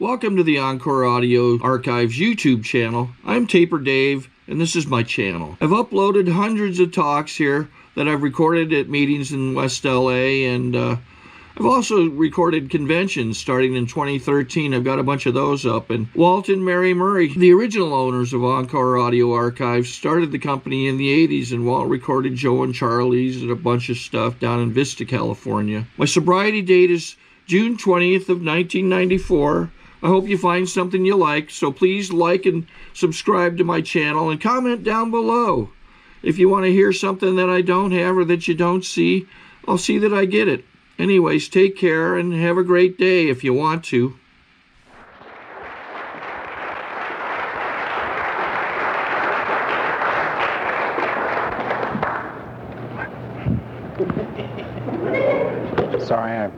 Welcome to the Encore Audio Archives YouTube channel. I'm Taper Dave, and this is my channel. I've uploaded hundreds of talks here that I've recorded at meetings in West LA, and I've also recorded conventions starting in 2013. I've got a bunch of those up. And Walt and Mary Murray, the original owners of Encore Audio Archives, started the company in the 80s, and Walt recorded Joe and Charlie's and a bunch of stuff down in Vista, California. My sobriety date is June 20th of 1994. I hope you find something you like, so please like and subscribe to my channel and comment down below. If you want to hear something that I don't have or that you don't see, I'll see that I get it. Anyways, take care and have a great day if you want to. Sorry,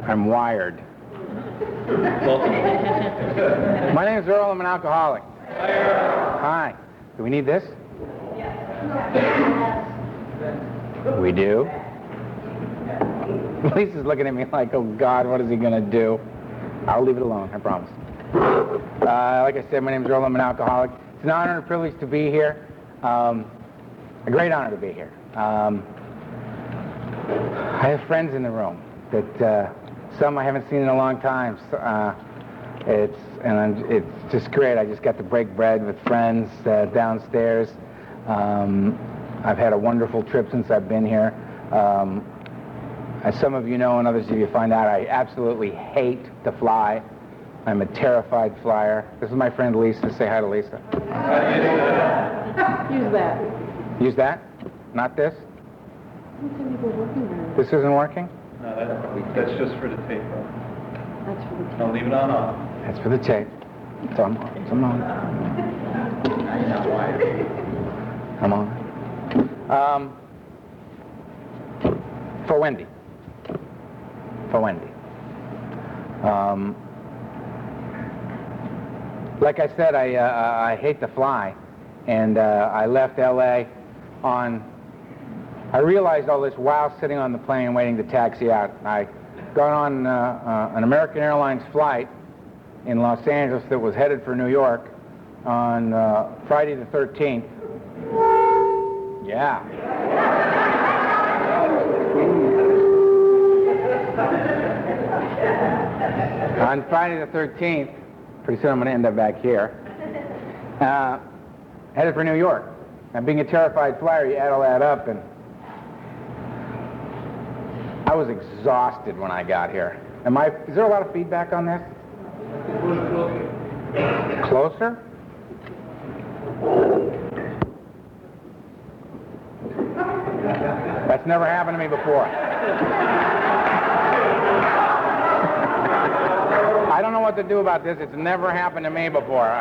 I'm wired. My name is Earl. I'm an alcoholic. Hi, Earl. Hi. Do we need this? Yes. We do? Lisa's looking at me like, oh God, what is he going to do? I'll leave it alone, I promise. Like I said, my name is Earl. I'm an alcoholic. It's an honor and a privilege to be here. A great honor to be here. I have friends in the room that some I haven't seen in a long time. It's just great. I just got to break bread with friends downstairs. I've had a wonderful trip since I've been here. As some of you know and others of you find out, I absolutely hate to fly. I'm a terrified flyer. This is my friend Lisa. Say hi to Lisa. Use that. Use that? Not this? This isn't working? No, that's just for the tape, bro. That's for the tape. Don't leave it on off. That's for the tape. So I'm on. I'm on. For Wendy. For Wendy. Like I said, I hate to fly, and I left LA on. I realized all this while sitting on the plane waiting to taxi out. I got on an American Airlines flight in Los Angeles that was headed for New York on Friday the 13th. Yeah. On Friday the 13th, pretty soon I'm going to end up back here, headed for New York. And being a terrified flyer, you add all that up, and I was exhausted when I got here. Is there a lot of feedback on this? Closer? That's never happened to me before. I don't know what to do about this. It's never happened to me before.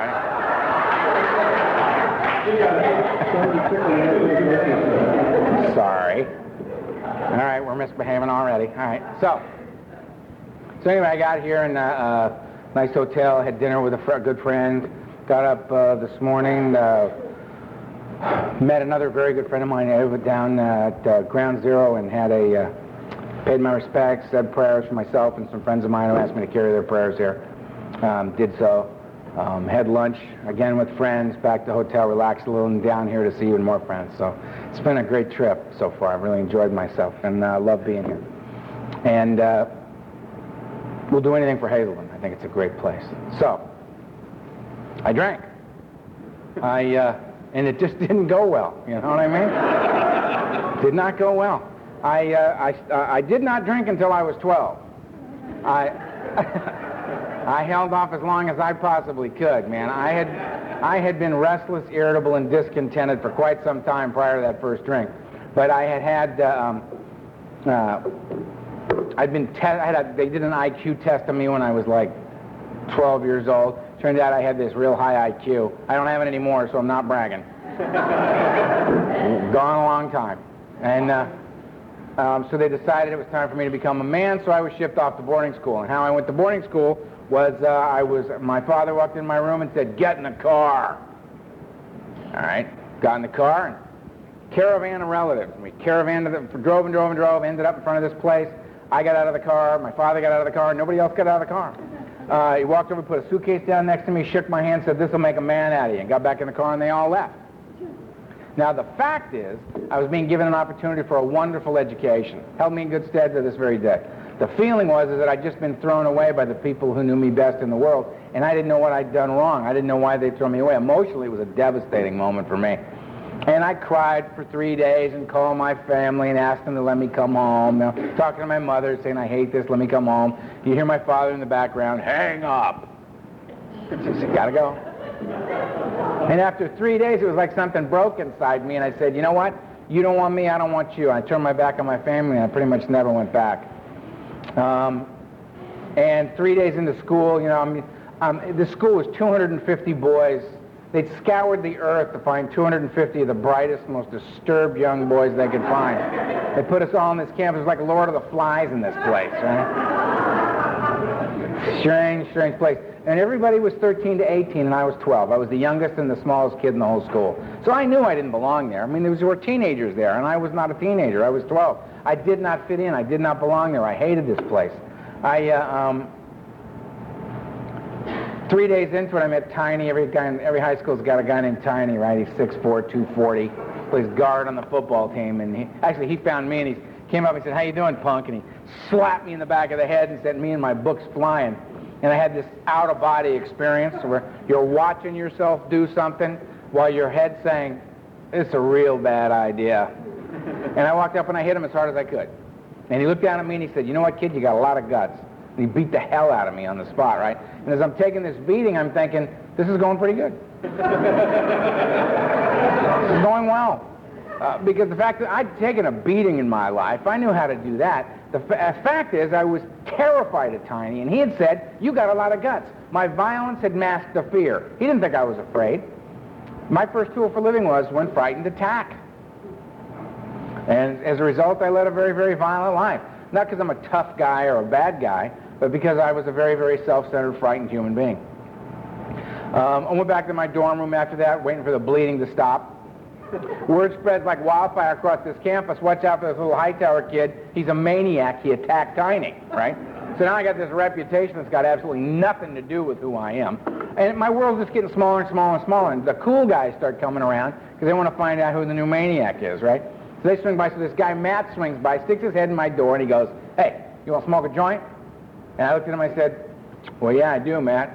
Sorry. All right, we're misbehaving already. All right, so anyway, I got here in a nice hotel, had dinner with a good friend, got up this morning, met another very good friend of mine over down at Ground Zero and paid my respects, said prayers for myself and some friends of mine who asked me to carry their prayers here. Did so. Had lunch, again with friends, back to the hotel, relaxed a little, and down here to see even more friends. So it's been a great trip so far. I've really enjoyed myself and love being here. And we'll do anything for Hazelden. I think it's a great place. So I drank. And it just didn't go well. You know what I mean? Did not go well. I did not drink until I was 12. I held off as long as I possibly could, man. I had been restless, irritable, and discontented for quite some time prior to that first drink. But I had they did an IQ test on me when I was like 12 years old. Turned out I had this real high IQ. I don't have it anymore, so I'm not bragging. Gone a long time. And so they decided it was time for me to become a man, so I was shipped off to boarding school. And how I went to boarding school was my father walked in my room and said, "Get in the car." All right, got in the car, and caravan of relatives. We drove and drove, ended up in front of this place. I got out of the car, my father got out of the car, nobody else got out of the car. He walked over, put a suitcase down next to me, shook my hand, said, "This will make a man out of you," and got back in the car, and they all left. Now, the fact is, I was being given an opportunity for a wonderful education. Held me in good stead to this very day. The feeling was that I'd just been thrown away by the people who knew me best in the world, and I didn't know what I'd done wrong. I didn't know why they'd thrown me away. Emotionally, it was a devastating moment for me. And I cried for 3 days and called my family and asked them to let me come home. You know, talking to my mother, saying, "I hate this, let me come home." You hear my father in the background, "Hang up." She said, "Gotta go." And after 3 days, it was like something broke inside me, and I said, "You know what? You don't want me, I don't want you." And I turned my back on my family, and I pretty much never went back. And 3 days into school, you know, the school was 250 boys. They'd scoured the earth to find 250 of the brightest, most disturbed young boys they could find. They put us all on this campus. It was like Lord of the Flies in this place, right? Strange, strange place. And everybody was 13 to 18, and I was 12. I was the youngest and the smallest kid in the whole school. So I knew I didn't belong there. I mean, there were teenagers there, and I was not a teenager. I was 12. I did not fit in. I did not belong there. I hated this place. 3 days into it, I met Tiny. Every high school's got a guy named Tiny, right? He's 6'4", 240, plays guard on the football team. And he found me, and he came up and said, "How you doing, punk?" And he slapped me in the back of the head and sent me and my books flying. And I had this out-of-body experience where you're watching yourself do something while your head's saying, "It's a real bad idea." And I walked up and I hit him as hard as I could. And he looked down at me and he said, "You know what, kid? You got a lot of guts." And he beat the hell out of me on the spot, right? And as I'm taking this beating, I'm thinking, this is going pretty good. This is going well. Because the fact that I'd taken a beating in my life, I knew how to do that. The fact is, I was terrified of Tiny, and he had said, "You got a lot of guts." My violence had masked the fear. He didn't think I was afraid. My first tool for living was, when frightened, attack. And as a result, I led a very, very violent life. Not because I'm a tough guy or a bad guy, but because I was a very, very self-centered, frightened human being. I went back to my dorm room after that, waiting for the bleeding to stop. Word spreads like wildfire across this campus. Watch out for this little Hightower kid. He's a maniac. He attacked Tiny, right? So now I got this reputation that's got absolutely nothing to do with who I am. And my world's just getting smaller and smaller and smaller. And the cool guys start coming around because they want to find out who the new maniac is, right? So they swing by. So this guy, Matt, swings by, sticks his head in my door, and he goes, "Hey, you want to smoke a joint?" And I looked at him and I said, "Well, yeah, I do, Matt."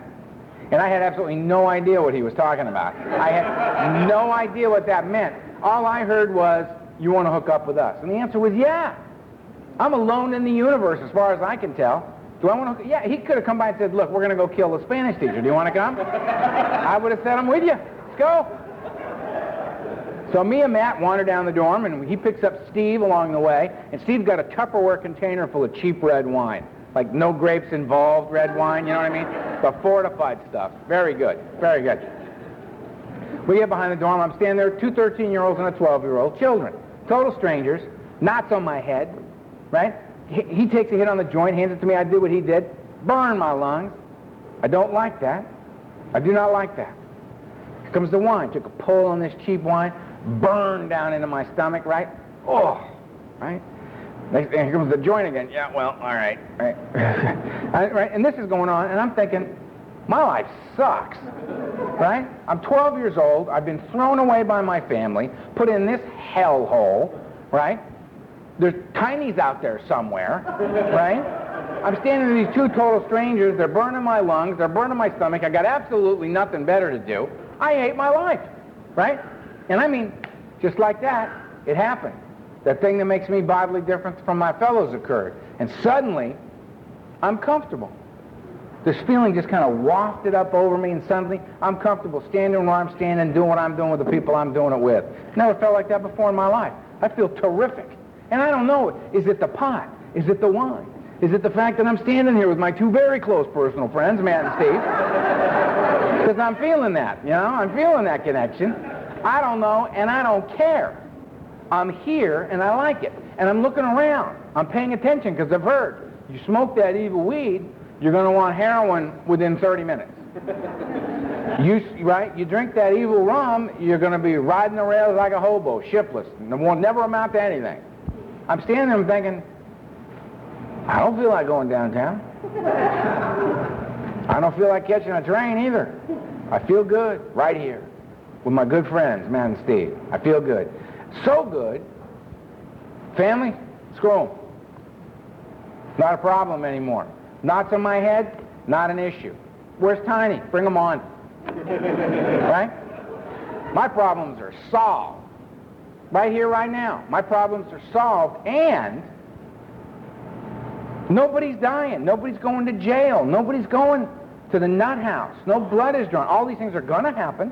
And I had absolutely no idea what he was talking about. I had no idea what that meant. All I heard was, "You want to hook up with us?" And the answer was, yeah. I'm alone in the universe as far as I can tell. Do I want to? Yeah, he could have come by and said, "Look, we're going to go kill the Spanish teacher. Do you want to come?" I would have said, "I'm with you. Let's go." So me and Matt wander down the dorm, and he picks up Steve along the way, and Steve's got a Tupperware container full of cheap red wine. Like no grapes involved red wine, you know what I mean? The fortified stuff. Very good, very good. We get behind the dorm. I'm standing there, 2 13-year-olds and a 12-year-old, children, total strangers, knots on my head, right? He takes a hit on the joint, hands it to me. I did what he did, burn my lungs. I don't like that. I do not like that. Here comes the wine. Took a pull on this cheap wine, burned down into my stomach, right? Oh, right? And here comes the joint again. Yeah, well, all right, right. Right. And this is going on, and I'm thinking, my life sucks, right? I'm 12 years old. I've been thrown away by my family, put in this hellhole, right? There's Tinies out there somewhere, right? I'm standing with these 2 total strangers. They're burning my lungs. They're burning my stomach. I got absolutely nothing better to do. I hate my life, right? And I mean, just like that, it happened. That thing that makes me bodily different from my fellows occurred. And suddenly, I'm comfortable. This feeling just kind of wafted up over me, and suddenly, I'm comfortable standing where I'm standing, doing what I'm doing with the people I'm doing it with. Never felt like that before in my life. I feel terrific. And I don't know, is it the pot? Is it the wine? Is it the fact that I'm standing here with my 2 very close personal friends, Matt and Steve? Because I'm feeling that, you know? I'm feeling that connection. I don't know, and I don't care. I'm here, and I like it. And I'm looking around. I'm paying attention, because I've heard, you smoke that evil weed, you're going to want heroin within 30 minutes. You drink that evil rum, you're going to be riding the rails like a hobo, shipless, and it won't never amount to anything. I'm standing there and thinking, I don't feel like going downtown. I don't feel like catching a train either. I feel good right here with my good friends, Matt and Steve. I feel good. So good, family, screw 'em. Not a problem anymore. Knots on my head, not an issue. Where's Tiny? Bring him on. Right? My problems are solved. Right here, right now. My problems are solved, and nobody's dying. Nobody's going to jail. Nobody's going to the nut house. No blood is drawn. All these things are going to happen,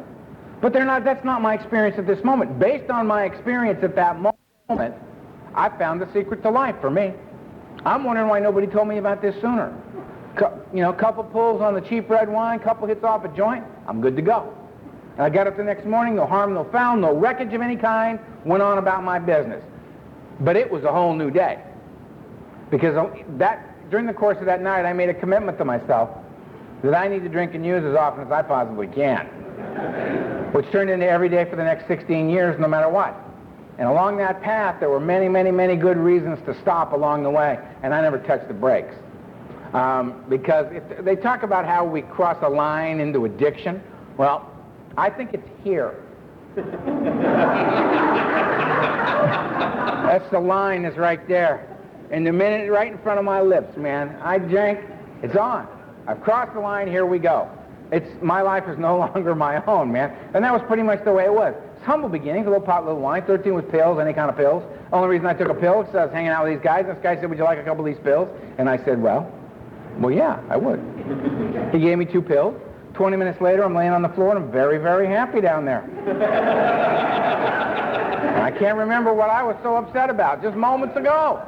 but they're not. That's not my experience at this moment. Based on my experience at that moment, I found the secret to life for me. I'm wondering why nobody told me about this sooner. Couple pulls on the cheap red wine, couple hits off a joint, I'm good to go. And I got up the next morning, no harm, no foul, no wreckage of any kind, went on about my business. But it was a whole new day. Because during the course of that night, I made a commitment to myself that I need to drink and use as often as I possibly can. Which turned into every day for the next 16 years, no matter what. And along that path, there were many, many, many good reasons to stop along the way, and I never touched the brakes. Because they talk about how we cross a line into addiction. Well, I think it's here. That's the line is right there. And the minute right in front of my lips, man, I drank, it's on. I've crossed the line, here we go. My life is no longer my own, man. And that was pretty much the way it was. It's humble beginnings, a little pot, a little wine, 13 with pills, any kind of pills. Only reason I took a pill was I was hanging out with these guys, and this guy said, would you like a couple of these pills? And I said, well, yeah, I would. He gave me 2 pills. 20 minutes later, I'm laying on the floor, and I'm very, very happy down there. And I can't remember what I was so upset about just moments ago.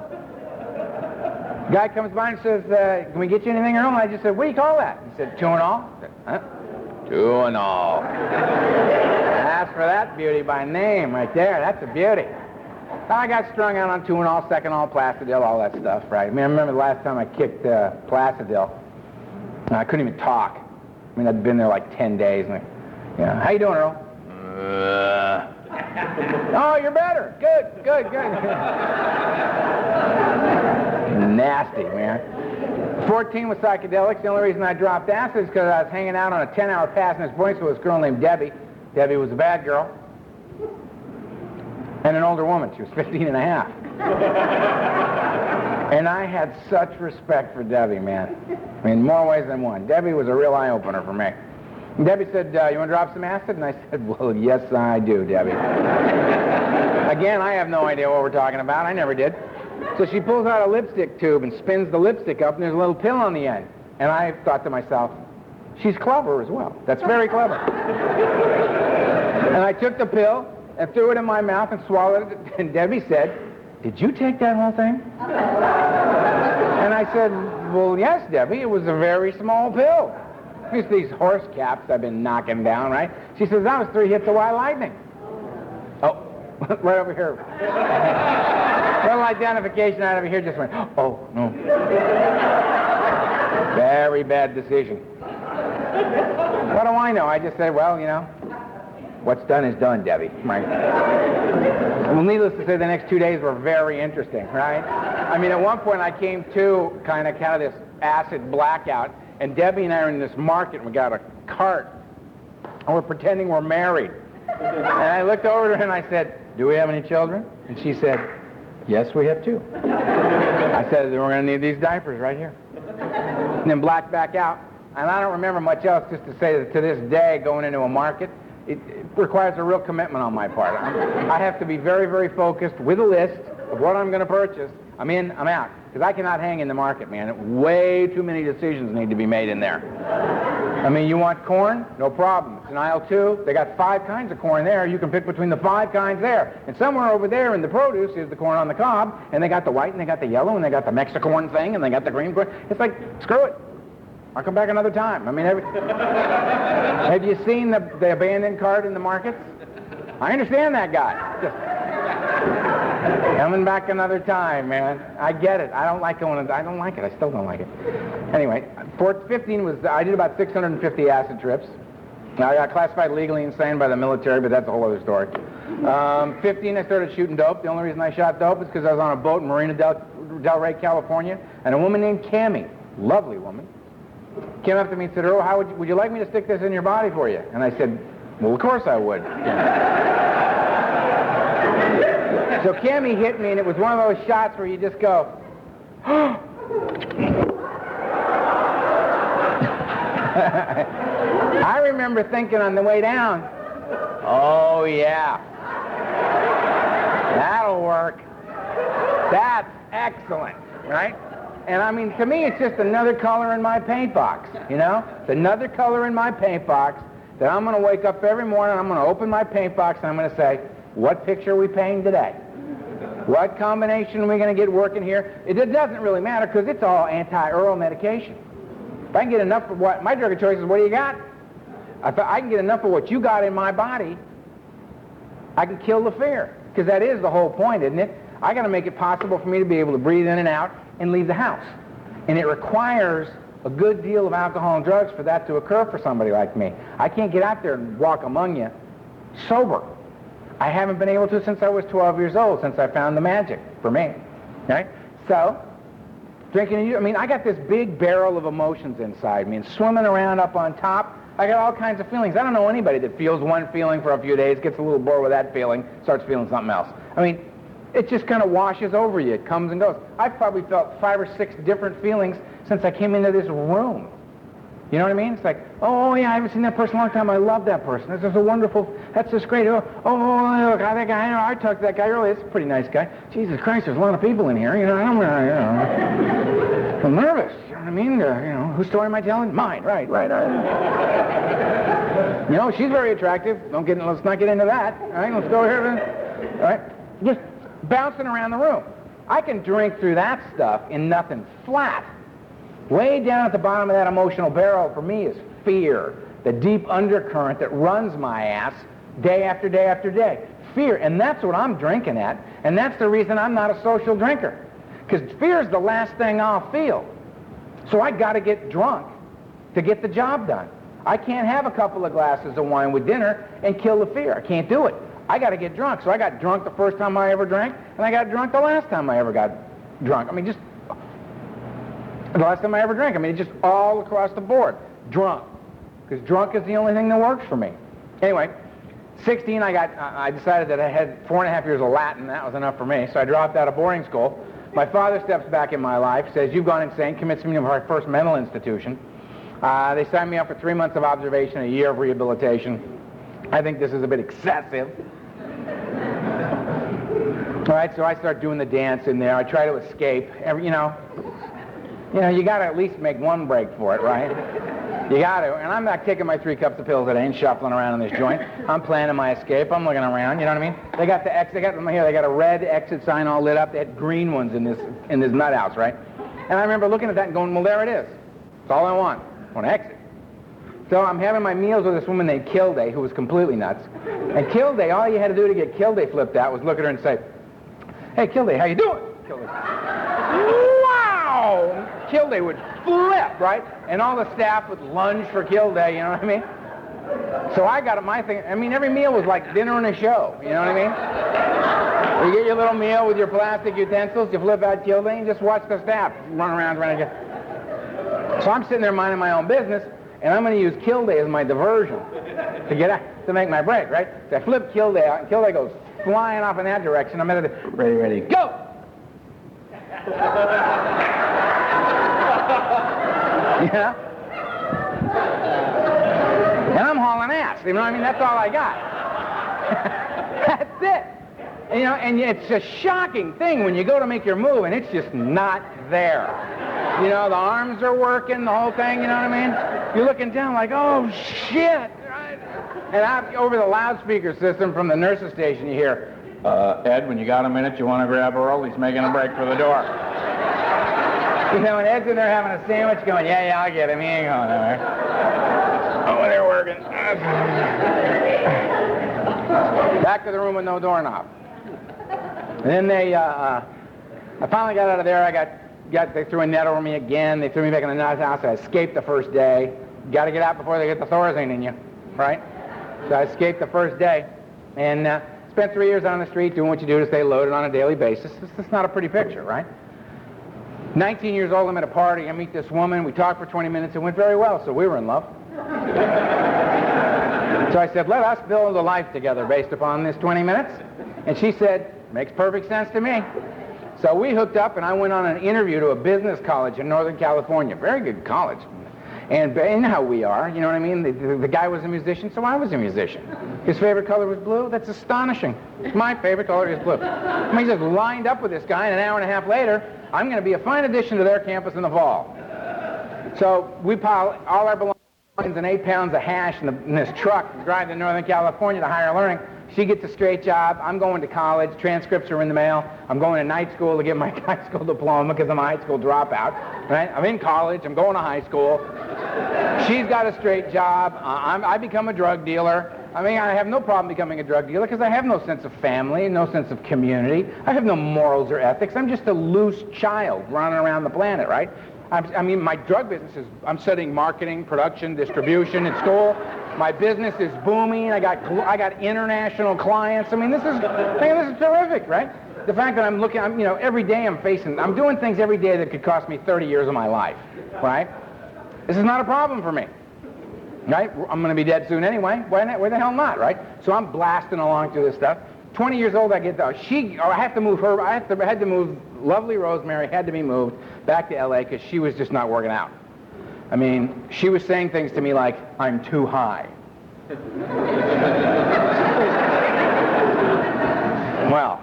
Guy comes by and says, can we get you anything, Earl? And I just said, what do you call that? He said, Tuinol. I said, huh? Tuinol. Ask for that beauty by name right there. That's a beauty. I got strung out on Tuinol, Seconal, Placidil, all that stuff, right? I mean, I remember the last time I kicked Placidil, and I couldn't even talk. I mean, I'd been there like 10 days, and how you doing, Earl? Oh, you're better. Good. Nasty, man. 14 with psychedelics. The only reason I dropped acid is because I was hanging out on a 10-hour pass in this boy school with this girl named Debbie. Debbie was a bad girl. And an older woman. She was 15 and a half. And I had such respect for Debbie, man. I mean, more ways than one. Debbie was a real eye-opener for me. And Debbie said, you want to drop some acid? And I said, well, yes, I do, Debbie. Again, I have no idea what we're talking about. I never did. So she pulls out a lipstick tube and spins the lipstick up, and there's a little pill on the end. And I thought to myself, she's clever as well. That's very clever. And I took the pill and threw it in my mouth and swallowed it. And Debbie said, did you take that whole thing? And I said, well, yes, Debbie. It was a very small pill. It's these horse caps I've been knocking down, right? She says, that was 3 hits of white lightning. Oh, right over here. Little identification out over here just went, oh, no. Very bad decision. What do I know? I just said, well, what's done is done, Debbie, right? Well, needless to say, the next 2 days were very interesting, right? I mean, at one point I came to kind of this acid blackout, and Debbie and I are in this market, and we got a cart, and we're pretending we're married. And I looked over to her and I said, do we have any children? And she said, yes, we have 2. I said, then we're going to need these diapers right here. And then blacked back out. And I don't remember much else, just to say that to this day, going into a market, it requires a real commitment on my part. I have to be very, very focused with a list of what I'm going to purchase. I'm in, I'm out. Because I cannot hang in the market, man. Way too many decisions need to be made in there. I mean, you want corn? No problem. It's in aisle 2. They got 5 kinds of corn there. You can pick between the 5 kinds there. And somewhere over there in the produce is the corn on the cob. And they got the white, and they got the yellow, and they got the Mexicorn thing, and they got the green corn. It's like, screw it. I'll come back another time. I mean, have you seen the abandoned cart in the markets? I understand that guy. Just coming back another time, man. I get it. I don't like going. I don't like it. I still don't like it. Anyway, 15 was. I did about 650 acid trips. Now, I got classified legally insane by the military, but that's a whole other story. 15, I started shooting dope. The only reason I shot dope is because I was on a boat in Marina Del Rey, California, and a woman named Cammie, lovely woman, came up to me and said, Earl, how would you like me to stick this in your body for you? And I said, well, of course I would. So Cammie hit me, and it was one of those shots where you just go, I remember thinking on the way down, oh yeah, that'll work. That's excellent, right? And I mean, to me, it's just another color in my paint box, you know? It's another color in my paint box that I'm going to wake up every morning, I'm going to open my paint box, and I'm going to say, what picture are we painting today? What combination are we going to get working here? It doesn't really matter because it's all anti-Earl medication. If I can get enough of what, my drug of choice is, what do you got? If I can get enough of what you got in my body, I can kill the fear. Because that is the whole point, isn't it? I got to make it possible for me to be able to breathe in and out and leave the house. And it requires a good deal of alcohol and drugs for that to occur for somebody like me. I can't get out there and walk among you sober. I haven't been able to since I was 12 years old, since I found the magic for me. Right? So, drinking, I mean, I got this big barrel of emotions inside me, and swimming around up on top, I got all kinds of feelings. I don't know anybody that feels one feeling for a few days, gets a little bored with that feeling, starts feeling something else. I mean, it just kind of washes over you. It comes and goes. I've probably felt 5 or 6 different feelings since I came into this room. You know what I mean? It's like, oh yeah, I haven't seen that person in a long time. I love that person. This is a wonderful, that's just great. Oh, look, that guy, I talked to that guy earlier. It's a pretty nice guy. Jesus Christ, there's a lot of people in here. You know, I'm nervous. You know what I mean? You know, whose story am I telling? Mine. Right. You know, she's very attractive. Let's not get into that. All right, let's go here. All right, just bouncing around the room. I can drink through that stuff in nothing flat. Way down at the bottom of that emotional barrel for me is fear, the deep undercurrent that runs my ass day after day after day. Fear, and that's what I'm drinking at, and that's the reason I'm not a social drinker. Because fear is the last thing I'll feel. So I got to get drunk to get the job done. I can't have a couple of glasses of wine with dinner and kill the fear. I can't do it. I got to get drunk. So I got drunk the first time I ever drank, and I got drunk the last time I ever got drunk. I mean, just the last time I ever drank. I mean, it's just all across the board. Drunk. Because drunk is the only thing that works for me. Anyway, 16, I decided that I had 4.5 years of Latin. That was enough for me. So I dropped out of boarding school. My father steps back in my life, says, you've gone insane, commits me to my first mental institution. They signed me up for 3 months of observation, a year of rehabilitation. I think this is a bit excessive. All right, so I start doing the dance in there. I try to escape. You know, you got to at least make one break for it, right? You got to. And I'm not taking my 3 cups of pills a day and shuffling around in this joint. I'm planning my escape. I'm looking around. You know what I mean? They got the exit. They got them here. They got a red exit sign all lit up. They had green ones in this nut house, right? And I remember looking at that and going, well, there it is. That's all I want. I want to exit. So I'm having my meals with this woman named Kilday, who was completely nuts. And Kilday, all you had to do to get Kilday flipped out was look at her and say, hey, Kilday, how you doing? Kilday. Wow! Kilday would flip, right? And all the staff would lunge for Kilday, you know what I mean? So I got my thing. I mean, every meal was like dinner and a show, you know what I mean? You get your little meal with your plastic utensils, you flip out Kilday, and just watch the staff run around trying to get... So I'm sitting there minding my own business, and I'm going to use Kilday as my diversion to get out, to make my break, right? So I flip Kilday out, and Kilday goes flying off in that direction. I'm at it, ready, go! Yeah? And I'm hauling ass, you know what I mean? That's all I got. That's it. You know, and it's a shocking thing when you go to make your move, and it's just not there. You know, the arms are working, the whole thing, you know what I mean? You're looking down like, oh, shit. And over the loudspeaker system from the nurse's station, you hear, Ed, when you got a minute, you want to grab Earl? He's making a break for the door. You know, and Ed's in there having a sandwich going, yeah, I'll get him. He ain't going nowhere. Oh, they're working. Back to the room with no doorknob. And then I finally got out of there. They threw a net over me again. They threw me back in the nut house. I escaped the first day. Got to get out before they get the Thorazine in you, right? So I escaped the first day and spent 3 years on the street doing what you do to stay loaded on a daily basis. It's not a pretty picture, right? 19 years old, I'm at a party, I meet this woman, we talked for 20 minutes, it went very well, so we were in love. So I said, let us build a life together based upon this 20 minutes. And she said, makes perfect sense to me. So we hooked up and I went on an interview to a business college in Northern California, very good college. And you know how we are, you know what I mean? The guy was a musician, so I was a musician. His favorite color was blue? That's astonishing. My favorite color is blue. I mean, just lined up with this guy, and an hour and a half later, I'm going to be a fine addition to their campus in the fall. So we pile all our belongings and 8 pounds of hash in this truck, drive to Northern California to higher learning. She gets a straight job. I'm going to college. Transcripts are in the mail. I'm going to night school to get my high school diploma because I'm a high school dropout. Right? I'm in college. I'm going to high school. She's got a straight job. I become a drug dealer. I mean, I have no problem becoming a drug dealer because I have no sense of family, no sense of community. I have no morals or ethics. I'm just a loose child running around the planet, right? I mean, my drug business is, I'm studying marketing, production, distribution at school. My business is booming. I got international clients. I mean, this is terrific, right? The fact that every day I'm doing things every day that could cost me 30 years of my life, right? This is not a problem for me, right? I'm going to be dead soon anyway. Why the hell not, right? So I'm blasting along through this stuff. 20 years old, I get there. I had to move her. I had to move. Lovely Rosemary had to be moved back to L.A. because she was just not working out. I mean, she was saying things to me like, "I'm too high." Well,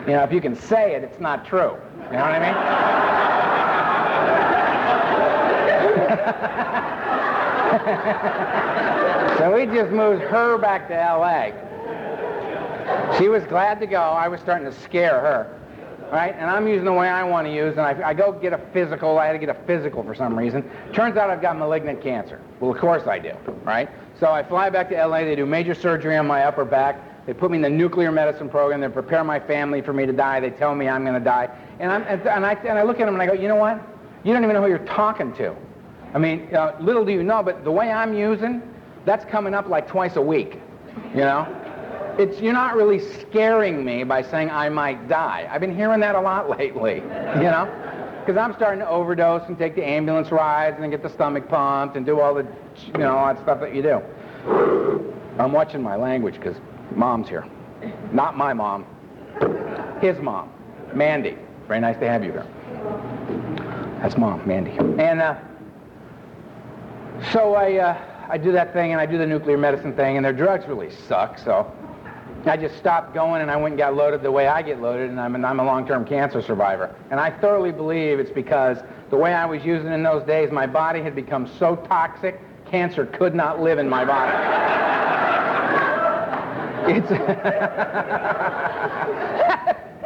you know, if you can say it, it's not true. You know what I mean? So we just moved her back to L.A. She was glad to go. I was starting to scare her, right? And I'm using the way I want to use, and I go get a physical. I had to get a physical for some reason. Turns out I've got malignant cancer. Well, of course I do, right? So I fly back to L.A. They do major surgery on my upper back. They put me in the nuclear medicine program. They prepare my family for me to die. They tell me I'm going to die. And I look at them and I go, you know what? You don't even know who you're talking to. I mean, little do you know, but the way I'm using, that's coming up like twice a week, you know? You're not really scaring me by saying I might die. I've been hearing that a lot lately, you know? Because I'm starting to overdose and take the ambulance rides and get the stomach pumped and do all the, all that stuff that you do. I'm watching my language because Mom's here. Not my mom. His mom, Mandy. Very nice to have you here. That's Mom, Mandy. And so I do that thing and I do the nuclear medicine thing, and their drugs really suck, so I just stopped going and I went and got loaded the way I get loaded, and I'm a long-term cancer survivor. And I thoroughly believe it's because the way I was using in those days, my body had become so toxic, cancer could not live in my body.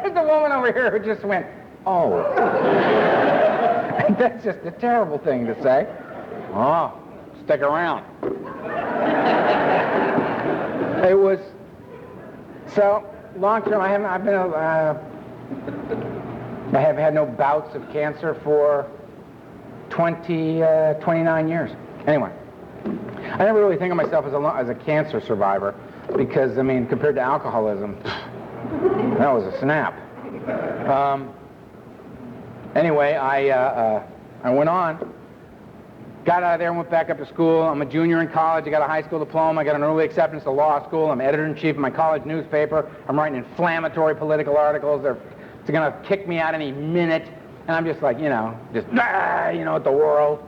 There's a woman over here who just went, oh. That's just a terrible thing to say. Oh, stick around. It was, so long term, I have had no bouts of cancer for 29 years. Anyway, I never really think of myself as a cancer survivor because, I mean, compared to alcoholism, that was a snap. Anyway, I went on, got out of there and went back up to school. I'm a junior in college. I got a high school diploma. I got an early acceptance to law school. I'm editor-in-chief of my college newspaper. I'm writing inflammatory political articles. They're going to kick me out any minute. And I'm just like, at the world.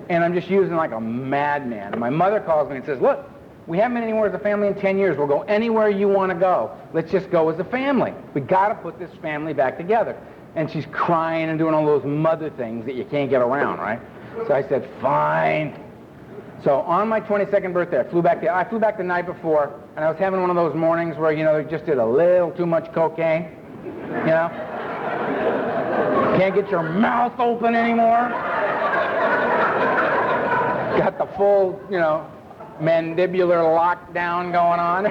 And I'm just using like a madman. And my mother calls me and says, look, we haven't been anywhere as a family in 10 years. We'll go anywhere you want to go. Let's just go as a family. We got to put this family back together. And she's crying and doing all those mother things that you can't get around, right? So I said, fine. So on my 22nd birthday, I flew back the night before, and I was having one of those mornings where, they just did a little too much cocaine, Can't get your mouth open anymore. Got the full, mandibular lockdown going on.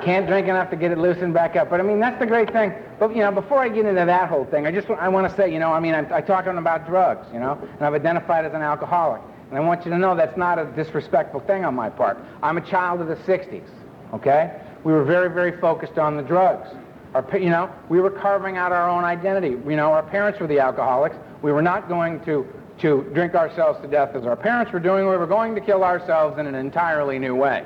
Can't drink enough to get it loosened back up. But, I mean, that's the great thing. But, before I get into that whole thing, I want to say, I talk about drugs, and I've identified as an alcoholic. And I want you to know that's not a disrespectful thing on my part. I'm a child of the 60s, okay? We were very, very focused on the drugs. We were carving out our own identity. Our parents were the alcoholics. We were not going to drink ourselves to death as our parents were doing. We were going to kill ourselves in an entirely new way.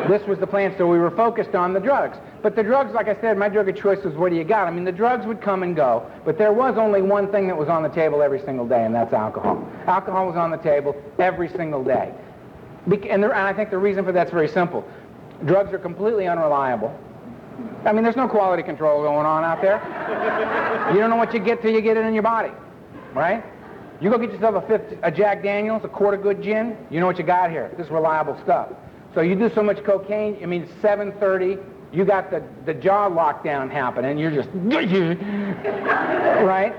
This was the plan, so we were focused on the drugs. But the drugs, like I said, my drug of choice was what do you got? I mean, the drugs would come and go, but there was only one thing that was on the table every single day, and that's alcohol. Alcohol was on the table every single day. And I think the reason for that's very simple. Drugs are completely unreliable. I mean, there's no quality control going on out there. You don't know what you get till you get it in your body, right? You go get yourself a Jack Daniels, a quart of good gin, you know what you got here. This is reliable stuff. So you do so much cocaine, I mean, 7:30, you got the jaw lockdown happening, you're just, right?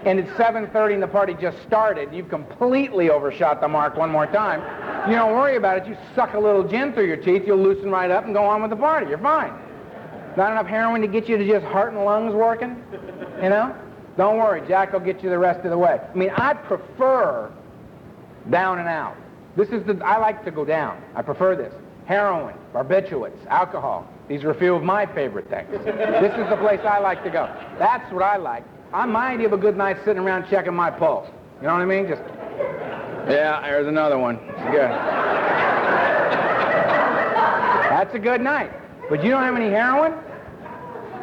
And it's 7:30 and the party just started, you've completely overshot the mark one more time. You don't worry about it, you suck a little gin through your teeth, you'll loosen right up and go on with the party, you're fine. Not enough heroin to get you to just heart and lungs working, Don't worry, Jack will get you the rest of the way. I mean, I prefer down and out. I like to go down. I prefer this. Heroin, barbiturates, alcohol. These are a few of my favorite things. This is the place I like to go. That's what I like. My idea of a good night sitting around checking my pulse. You know what I mean? Just, yeah, there's another one. It's good. That's a good night. But you don't have any heroin?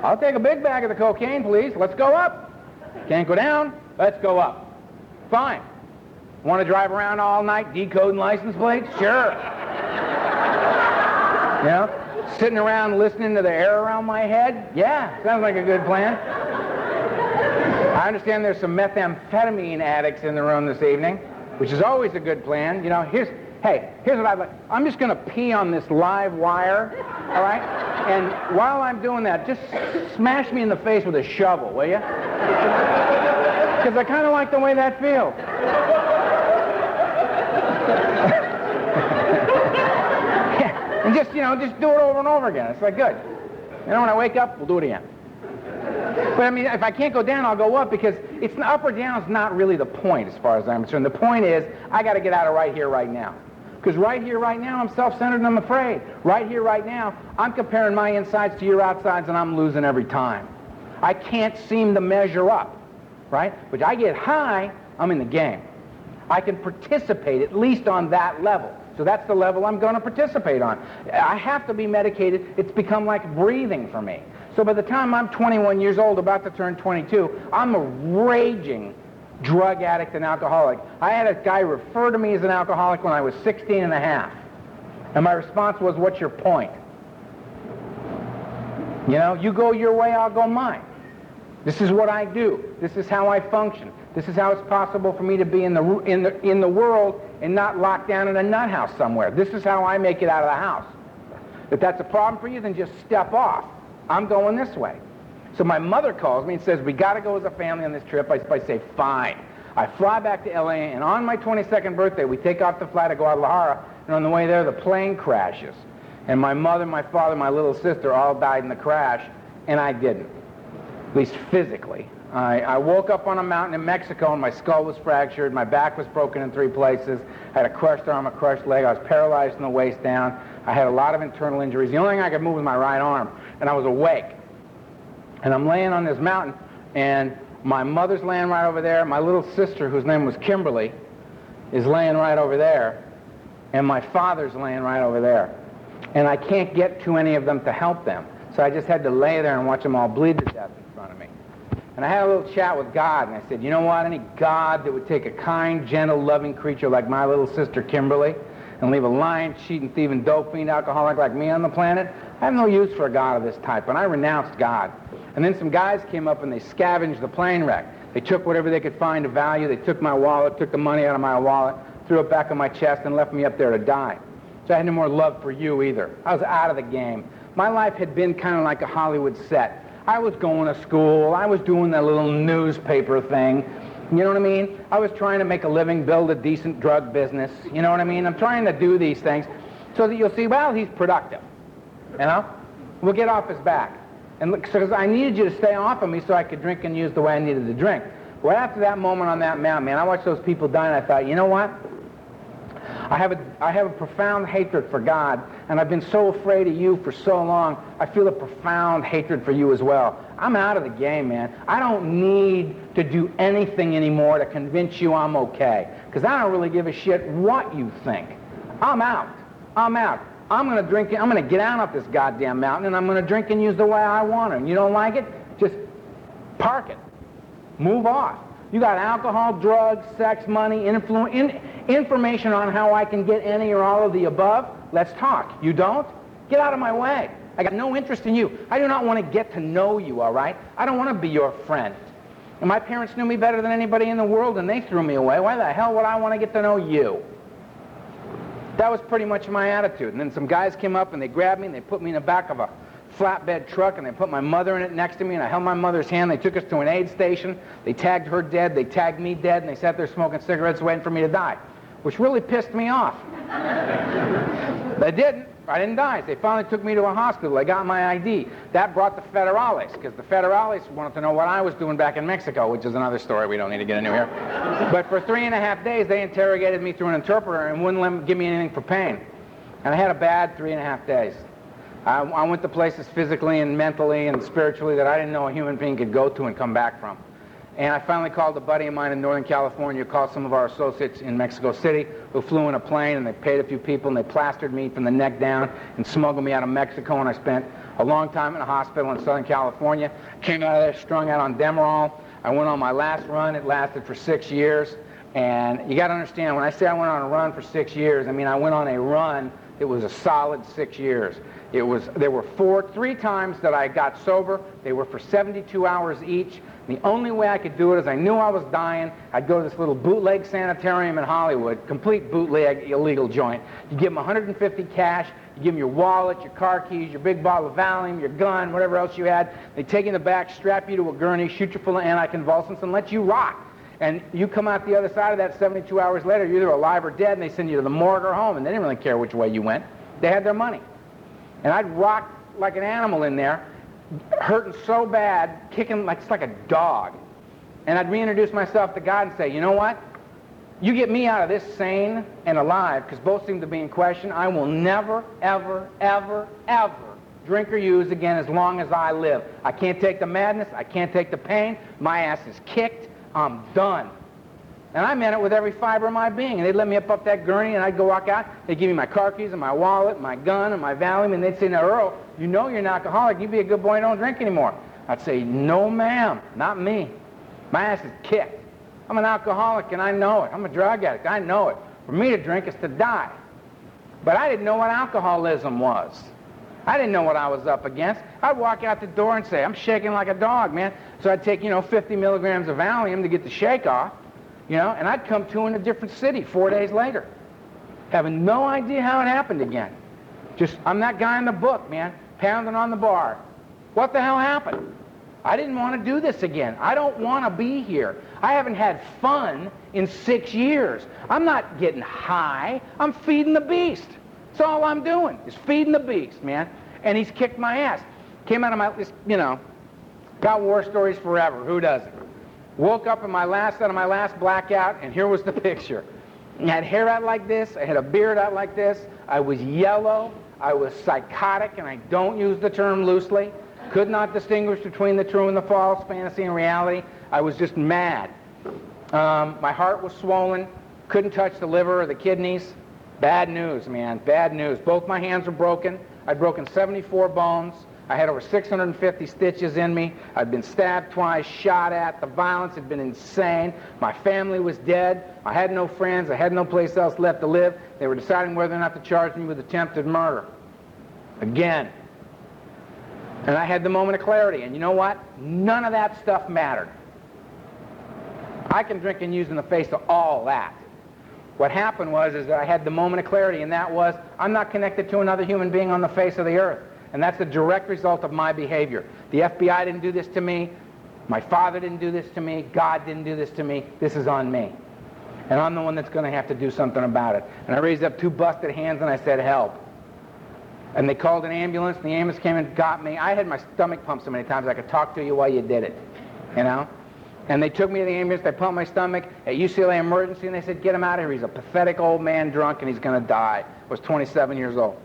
I'll take a big bag of the cocaine, please. Let's go up. Can't go down? Let's go up. Fine. Want to drive around all night decoding license plates? Sure. Sitting around listening to the air around my head? Yeah, sounds like a good plan. I understand there's some methamphetamine addicts in the room this evening, which is always a good plan. Here's what I'd like. I'm just going to pee on this live wire, all right? And while I'm doing that, just smash me in the face with a shovel, will you? Because I kind of like the way that feels. Yeah, and just do it over and over again. It's like, good. When I wake up, we'll do it again. But I mean, if I can't go down, I'll go up, because it's up or down is not really the point as far as I'm concerned. The point is, I got to get out of right here, right now. Because right here, right now, I'm self-centered and I'm afraid. Right here, right now, I'm comparing my insides to your outsides and I'm losing every time. I can't seem to measure up, right? But I get high, I'm in the game. I can participate at least on that level. So that's the level I'm going to participate on. I have to be medicated. It's become like breathing for me. So by the time I'm 21 years old, about to turn 22, I'm a raging drug addict and alcoholic. I had a guy refer to me as an alcoholic when I was 16 and a half. And my response was, what's your point? You go your way, I'll go mine. This is what I do. This is how I function. This is how it's possible for me to be in the world and not locked down in a nut house somewhere. This is how I make it out of the house. If that's a problem for you, then just step off. I'm going this way. So my mother calls me and says, we got to go as a family on this trip. I say, fine. I fly back to LA, and on my 22nd birthday, we take off the flight to Guadalajara, and on the way there, the plane crashes. And my mother, my father, my little sister all died in the crash, and I didn't, at least physically. I woke up on a mountain in Mexico, and my skull was fractured, my back was broken in 3 places, I had a crushed arm, a crushed leg, I was paralyzed from the waist down, I had a lot of internal injuries. The only thing I could move was my right arm, and I was awake. And I'm laying on this mountain, and my mother's laying right over there, my little sister, whose name was Kimberly, is laying right over there, and my father's laying right over there. And I can't get to any of them to help them. So I just had to lay there and watch them all bleed to death in front of me. And I had a little chat with God, and I said, you know what, any God that would take a kind, gentle, loving creature like my little sister Kimberly and leave a lying, cheating, thieving, dope fiend alcoholic like me on the planet, I have no use for a God of this type. And I renounced God. And then some guys came up and they scavenged the plane wreck. They took whatever they could find of value. They took my wallet, took the money out of my wallet, threw it back on my chest, and left me up there to die. So I had no more love for you either. I was out of the game. My life had been kind of like a Hollywood set. I was going to school. I was doing that little newspaper thing. You know what I mean? I was trying to make a living, build a decent drug business. You know what I mean? I'm trying to do these things so that you'll see, well, he's productive. We'll get off his back. And because I needed you to stay off of me so I could drink and use the way I needed to drink. Well, after that moment on that mountain, man, I watched those people die and I thought, you know what? I have a profound hatred for God, and I've been so afraid of you for so long, I feel a profound hatred for you as well. I'm out of the game, man. I don't need to do anything anymore to convince you I'm okay, because I don't really give a shit what you think. I'm out. I'm out. I'm going to drink, I'm going to get out off this goddamn mountain, and I'm going to drink and use the way I want to. And you don't like it? Just park it. Move off. You got alcohol, drugs, sex, money, information on how I can get any or all of the above. Let's talk. You don't? Get out of my way. I got no interest in you. I do not want to get to know you, all right? I don't want to be your friend. And my parents knew me better than anybody in the world, and they threw me away. Why the hell would I want to get to know you? That was pretty much my attitude. And then some guys came up, and they grabbed me, and they put me in the back of a flatbed truck, and they put my mother in it next to me, and I held my mother's hand. They took us to an aid station. They tagged her dead. They tagged me dead, and they sat there smoking cigarettes waiting for me to die, which really pissed me off. They didn't. I didn't die. They finally took me to a hospital. They got my ID. That brought the federales, because the federales wanted to know what I was doing back in Mexico, which is another story we don't need to get into here. But for 3.5 days, they interrogated me through an interpreter and wouldn't let me give me anything for pain. And I had a bad 3.5 days. I went to places physically and mentally and spiritually that I didn't know a human being could go to and come back from. And I finally called a buddy of mine in Northern California, called some of our associates in Mexico City, who flew in a plane, and they paid a few people, and they plastered me from the neck down and smuggled me out of Mexico, and I spent a long time in a hospital in Southern California. Came out of there strung out on Demerol. I went on my last run. It lasted for 6 years. And you got to understand, when I say I went on a run for 6 years, I mean I went on a run. It was a solid 6 years. There were 3 times that I got sober. They were for 72 hours each. The only way I could do it is I knew I was dying. I'd go to this little bootleg sanitarium in Hollywood, complete bootleg illegal joint. You give them $150 cash. You give them your wallet, your car keys, your big bottle of Valium, your gun, whatever else you had. They take you in the back, strap you to a gurney, shoot you full of anticonvulsants, and let you rock. And you come out the other side of that 72 hours later, you're either alive or dead, and they send you to the morgue or home, and they didn't really care which way you went. They had their money. And I'd rock like an animal in there, hurting so bad, kicking like it's like a dog. And I'd reintroduce myself to God and say, you know what? You get me out of this sane and alive, because both seem to be in question, I will never, ever, ever, ever drink or use again as long as I live. I can't take the madness. I can't take the pain. My ass is kicked. I'm done. And I meant it with every fiber of my being. And they'd let me up that gurney, and I'd go walk out. They'd give me my car keys and my wallet, my gun and my Valium, and they'd say, now, Earl, you know you're an alcoholic. You be a good boy and don't drink anymore. I'd say, no, ma'am, not me. My ass is kicked. I'm an alcoholic, and I know it. I'm a drug addict. I know it. For me to drink is to die. But I didn't know what alcoholism was. I didn't know what I was up against. I'd walk out the door and say, I'm shaking like a dog, man. So I'd take, 50 milligrams of Valium to get the shake off. And I'd come to in a different city 4 days later, having no idea how it happened again. I'm that guy in the book, man, pounding on the bar. What the hell happened? I didn't want to do this again. I don't want to be here. I haven't had fun in 6 years. I'm not getting high. I'm feeding the beast. That's all I'm doing is feeding the beast, man. And he's kicked my ass. Came out of my, got war stories forever. Who doesn't? Woke up in my last blackout, and here was the picture. I had hair out like this. I had a beard out like this. I was yellow. I was psychotic, and I don't use the term loosely. Could not distinguish between the true and the false, fantasy and reality. I was just mad. My heart was swollen. Couldn't touch the liver or the kidneys. Bad news, man. Bad news. Both my hands were broken. I'd broken 74 bones. I had over 650 stitches in me. I'd been stabbed twice, shot at. The violence had been insane. My family was dead. I had no friends. I had no place else left to live. They were deciding whether or not to charge me with attempted murder. Again. And I had the moment of clarity. And you know what? None of that stuff mattered. I can drink and use in the face of all that. What happened was that I had the moment of clarity, and that was I'm not connected to another human being on the face of the earth. And that's the direct result of my behavior. The FBI didn't do this to me. My father didn't do this to me. God didn't do this to me. This is on me. And I'm the one that's going to have to do something about it. And I raised up 2 busted hands and I said, help. And they called an ambulance, and the ambulance came and got me. I had my stomach pumped so many times I could talk to you while you did it, And they took me to the ambulance, they pumped my stomach at UCLA Emergency, and they said, get him out of here. He's a pathetic old man drunk and he's going to die. I was 27 years old.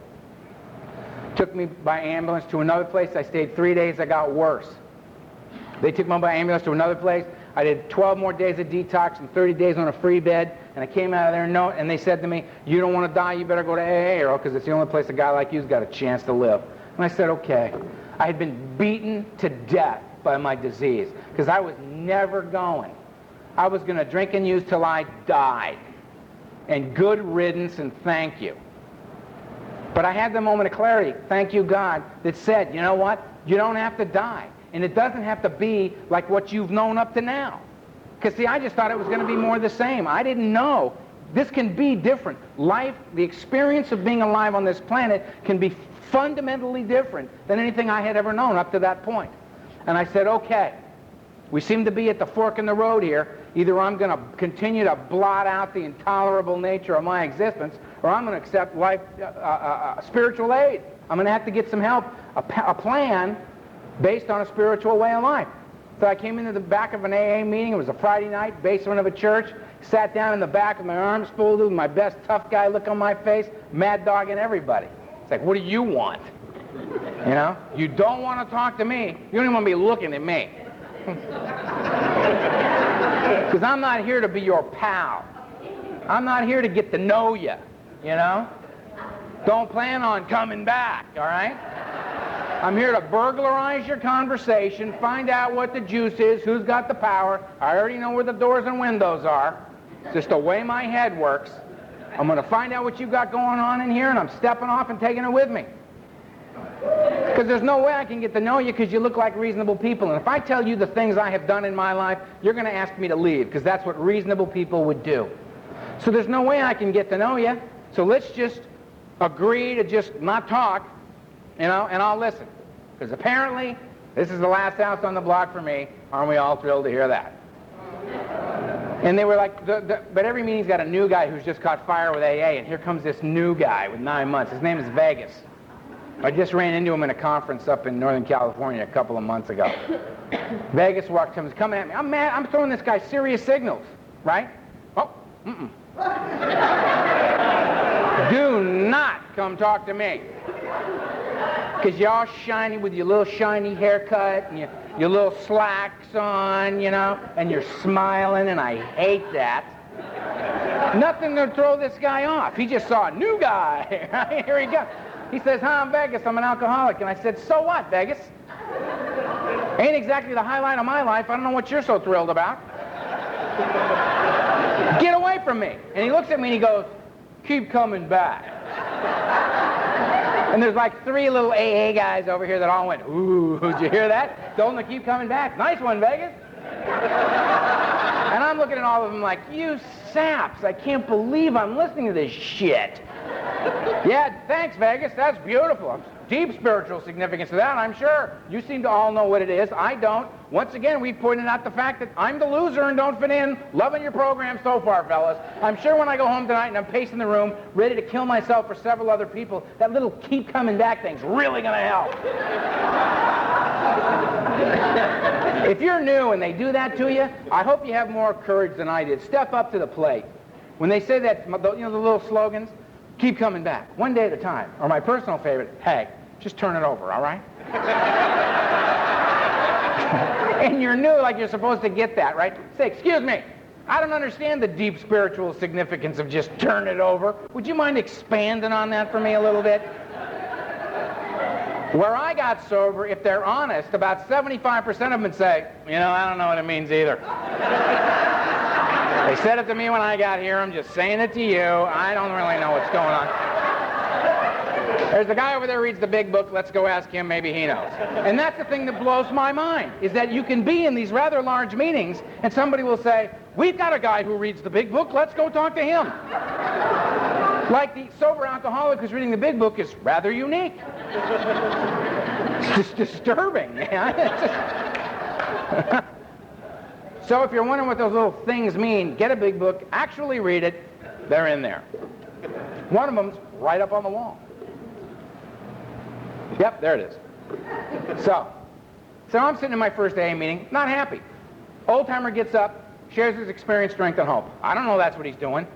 Took me by ambulance to another place. I stayed 3 days. I got worse. They took me by ambulance to another place. I did 12 more days of detox and 30 days on a free bed. And I came out of there and they said to me, you don't want to die, you better go to AA, Earl, because it's the only place a guy like you's got a chance to live. And I said, okay. I had been beaten to death by my disease because I was never going. I was going to drink and use till I died. And good riddance and thank you. But I had the moment of clarity, thank you God, that said, you know what? You don't have to die. And it doesn't have to be like what you've known up to now. Because see, I just thought it was going to be more the same. I didn't know. This can be different. Life, the experience of being alive on this planet can be fundamentally different than anything I had ever known up to that point. And I said, okay, we seem to be at the fork in the road here. Either I'm going to continue to blot out the intolerable nature of my existence, or I'm going to accept life, spiritual aid. I'm going to have to get some help, a plan based on a spiritual way of life. So I came into the back of an AA meeting. It was a Friday night, basement of a church. Sat down in the back with my arms folded, with my best tough guy look on my face, mad dogging everybody. It's like, what do you want? You know? You don't want to talk to me. You don't even want to be looking at me. Because I'm not here to be your pal. I'm not here to get to know you, you know? Don't plan on coming back, all right? I'm here to burglarize your conversation, find out what the juice is, who's got the power. I already know where the doors and windows are. Just the way my head works. I'm going to find out what you've got going on in here, and I'm stepping off and taking it with me. Because there's no way I can get to know you because you look like reasonable people. And if I tell you the things I have done in my life, you're going to ask me to leave because that's what reasonable people would do. So there's no way I can get to know you. So let's just agree to just not talk, you know, and I'll listen. Because apparently, this is the last house on the block for me. Aren't we all thrilled to hear that? And they were like, but every meeting's got a new guy who's just caught fire with AA, and here comes this new guy with 9 months. His name is Vegas. I just ran into him in a conference up in Northern California a couple of months ago. Vegas walked him, he's coming at me. I'm mad, I'm throwing this guy serious signals, right? Oh, do not come talk to me. Because you're all shiny with your little shiny haircut and your little slacks on, you know, and you're smiling, and I hate that. Nothing to throw this guy off. He just saw a new guy. Right? Here he goes. He says, hi, I'm Vegas. I'm an alcoholic. And I said, so what, Vegas? Ain't exactly the highlight of my life. I don't know what you're so thrilled about. Get away from me. And he looks at me and he goes, keep coming back. And there's like 3 little AA guys over here that all went, ooh, did you hear that? Told them to keep coming back. Nice one, Vegas. And I'm looking at all of them like, you saps, I can't believe I'm listening to this shit. Yeah, thanks, Vegas. That's beautiful. Deep spiritual significance to that, I'm sure. You seem to all know what it is. I don't. Once again, we've pointed out the fact that I'm the loser and don't fit in. Loving your program so far, fellas. I'm sure when I go home tonight and I'm pacing the room, ready to kill myself for several other people, that little keep coming back thing's really going to help. If you're new and they do that to you, I hope you have more courage than I did. Step up to the plate. When they say that, you know, the little slogans, keep coming back, one day at a time. Or my personal favorite, hey, just turn it over, all right? And you're new, like you're supposed to get that, right? Say, excuse me, I don't understand the deep spiritual significance of just turn it over. Would you mind expanding on that for me a little bit? Where I got sober, if they're honest, about 75% of them would say, you know, I don't know what it means either. They said it to me when I got here. I'm just saying it to you. I don't really know what's going on. There's a guy over there who reads the big book. Let's go ask him. Maybe he knows. And that's the thing that blows my mind, is that you can be in these rather large meetings, and somebody will say, we've got a guy who reads the big book. Let's go talk to him. Like the sober alcoholic who's reading the big book is rather unique. It's just disturbing, man. So if you're wondering what those little things mean, get a big book, actually read it. They're in there. One of them's right up on the wall. Yep, there it is. So I'm sitting in my first AA meeting, not happy. Old-timer gets up, shares his experience, strength, and hope. I don't know that's what he's doing.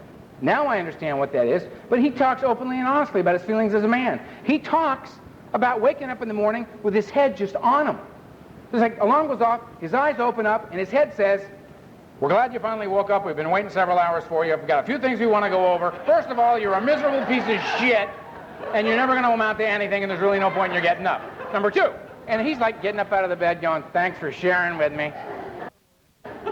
Now I understand what that is. But he talks openly and honestly about his feelings as a man. He talks about waking up in the morning with his head just on him. It's like alarm goes off, his eyes open up, and his head says, "We're glad you finally woke up. We've been waiting several hours for you. We've got a few things we want to go over. First of all, you're a miserable piece of shit, and you're never going to amount to anything, and there's really no point in your getting up. Number two," and he's like getting up out of the bed going, "Thanks for sharing with me."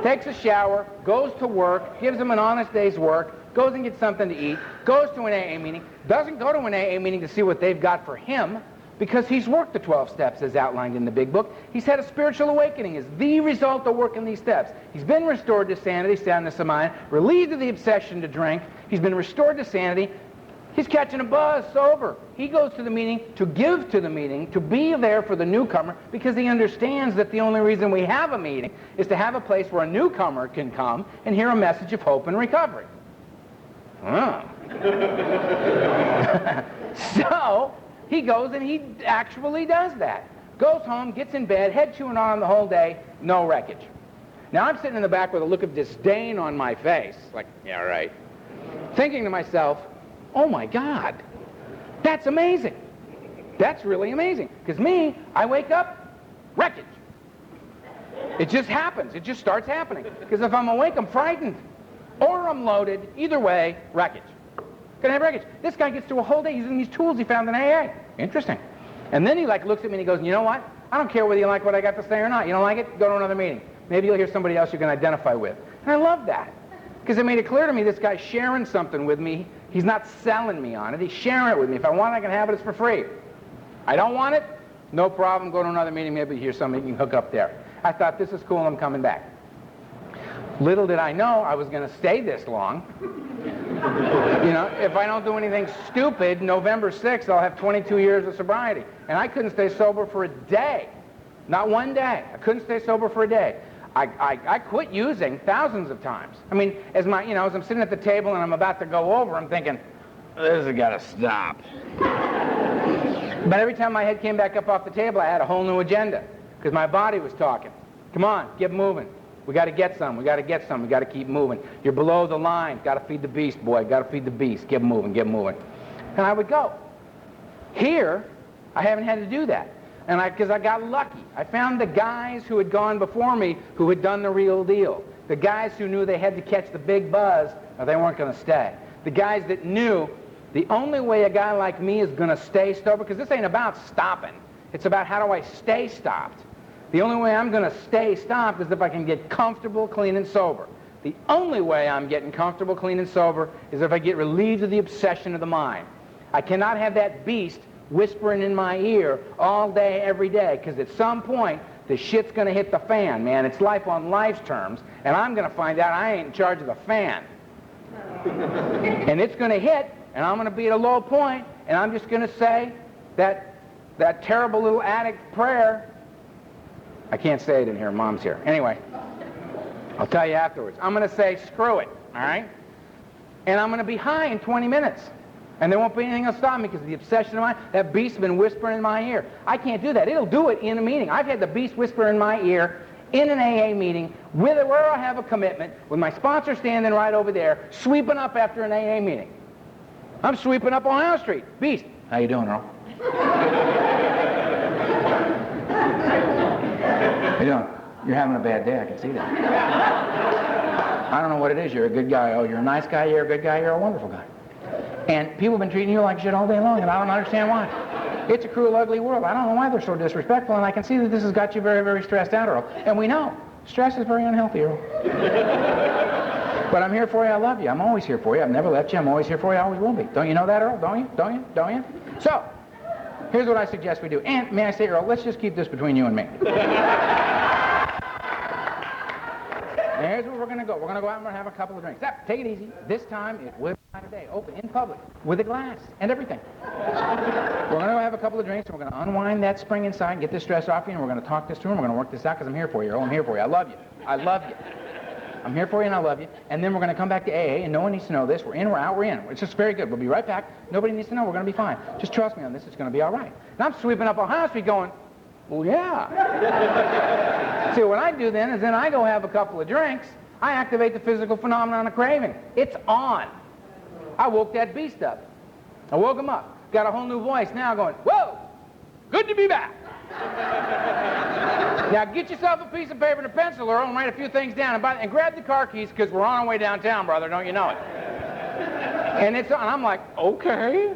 Takes a shower, goes to work, gives him an honest day's work, goes and gets something to eat, goes to an AA meeting, doesn't go to an AA meeting to see what they've got for him, because he's worked the 12 steps as outlined in the big book. He's had a spiritual awakening as the result of working these steps. He's been restored to sanity, soundness of mind, relieved of the obsession to drink. He's been restored to sanity. He's catching a buzz, sober. He goes to the meeting to give to the meeting, to be there for the newcomer, because he understands that the only reason we have a meeting is to have a place where a newcomer can come and hear a message of hope and recovery. Oh. So he goes and he actually does that. Goes home, gets in bed, head chewing on the whole day, no wreckage. Now I'm sitting in the back with a look of disdain on my face, like, yeah, right. Thinking to myself, oh my God, that's amazing. That's really amazing. Because me, I wake up, wreckage. It just happens. It just starts happening. Because if I'm awake, I'm frightened. Or I'm loaded. Either way, wreckage. Gonna have wreckage. This guy gets through a whole day using these tools he found in AA. Interesting. And then he looks at me and he goes, you know what? I don't care whether you like what I got to say or not. You don't like it? Go to another meeting. Maybe you'll hear somebody else you can identify with. And I love that. Because it made it clear to me this guy's sharing something with me. He's not selling me on it. He's sharing it with me. If I want it, I can have it. It's for free. I don't want it? No problem. Go to another meeting. Maybe hear somebody you can hook up there. I thought, this is cool. I'm coming back. Little did I know I was going to stay this long. You know, if I don't do anything stupid, November 6th, I'll have 22 years of sobriety. And I couldn't stay sober for a day. Not one day. I couldn't stay sober for a day. I quit using thousands of times. I mean, as I'm sitting at the table and I'm about to go over, I'm thinking, this has got to stop. But every time my head came back up off the table, I had a whole new agenda, because my body was talking. Come on, get moving. We got to get some. We got to get some. We got to keep moving. You're below the line. Got to feed the beast, boy. Got to feed the beast. Get moving, get moving. And I would go. Here, I haven't had to do that. And because I got lucky. I found the guys who had gone before me who had done the real deal. The guys who knew they had to catch the big buzz or they weren't going to stay. The guys that knew the only way a guy like me is going to stay sober, because this ain't about stopping. It's about how do I stay stopped. The only way I'm going to stay stopped is if I can get comfortable, clean, and sober. The only way I'm getting comfortable, clean, and sober is if I get relieved of the obsession of the mind. I cannot have that beast whispering in my ear all day, every day, because at some point, the shit's going to hit the fan, man. It's life on life's terms, and I'm going to find out I ain't in charge of the fan. And it's going to hit, and I'm going to be at a low point, and I'm just going to say that terrible little addict prayer. I can't say it in here. Mom's here. Anyway, I'll tell you afterwards. I'm going to say, screw it, all right? And I'm going to be high in 20 minutes. And there won't be anything that'll stop me, because of the obsession of mine, that beast's been whispering in my ear. I can't do that. It'll do it in a meeting. I've had the beast whisper in my ear in an AA meeting where I have a commitment, with my sponsor standing right over there, sweeping up after an AA meeting. I'm sweeping up Ohio Street. Beast. How you doing, Earl? How you doing? You're having a bad day. I can see that. I don't know what it is. You're a good guy. Oh, you're a nice guy. You're a good guy. You're a wonderful guy. And people have been treating you like shit all day long, and I don't understand why. It's a cruel, ugly world. I don't know why they're so disrespectful, and I can see that this has got you very, very stressed out, Earl. And we know. Stress is very unhealthy, Earl. But I'm here for you. I love you. I'm always here for you. I've never left you. I'm always here for you. I always will be. Don't you know that, Earl? Don't you? Don't you? Don't you? So, here's what I suggest we do. And may I say, Earl, let's just keep this between you and me. And here's where we're going to go. We're going to go out and we're going to have a couple of drinks. Take it easy. This time, it will be today, open, in public, with a glass and everything. We're going to have a couple of drinks, and we're going to unwind that spring inside and get this stress off you, and we're going to talk this through, and we're going to work this out, because I'm here for you, Earl. I'm here for you. I love you. I love you. I'm here for you, and I love you. And then we're going to come back to AA, and no one needs to know this. We're in, we're out, we're in. It's just very good. We'll be right back. Nobody needs to know. We're going to be fine. Just trust me on this. It's going to be all right. And I'm sweeping up Ohio Street going, well, yeah. See, what I do then is then I go have a couple of drinks. I activate the physical phenomenon of craving. It's on. I woke that beast up. I woke him up. Got a whole new voice now going, whoa, good to be back. Now get yourself a piece of paper and a pencil, Earl, and write a few things down. And grab the car keys, because we're on our way downtown, brother. Don't you know it? And I'm like, okay.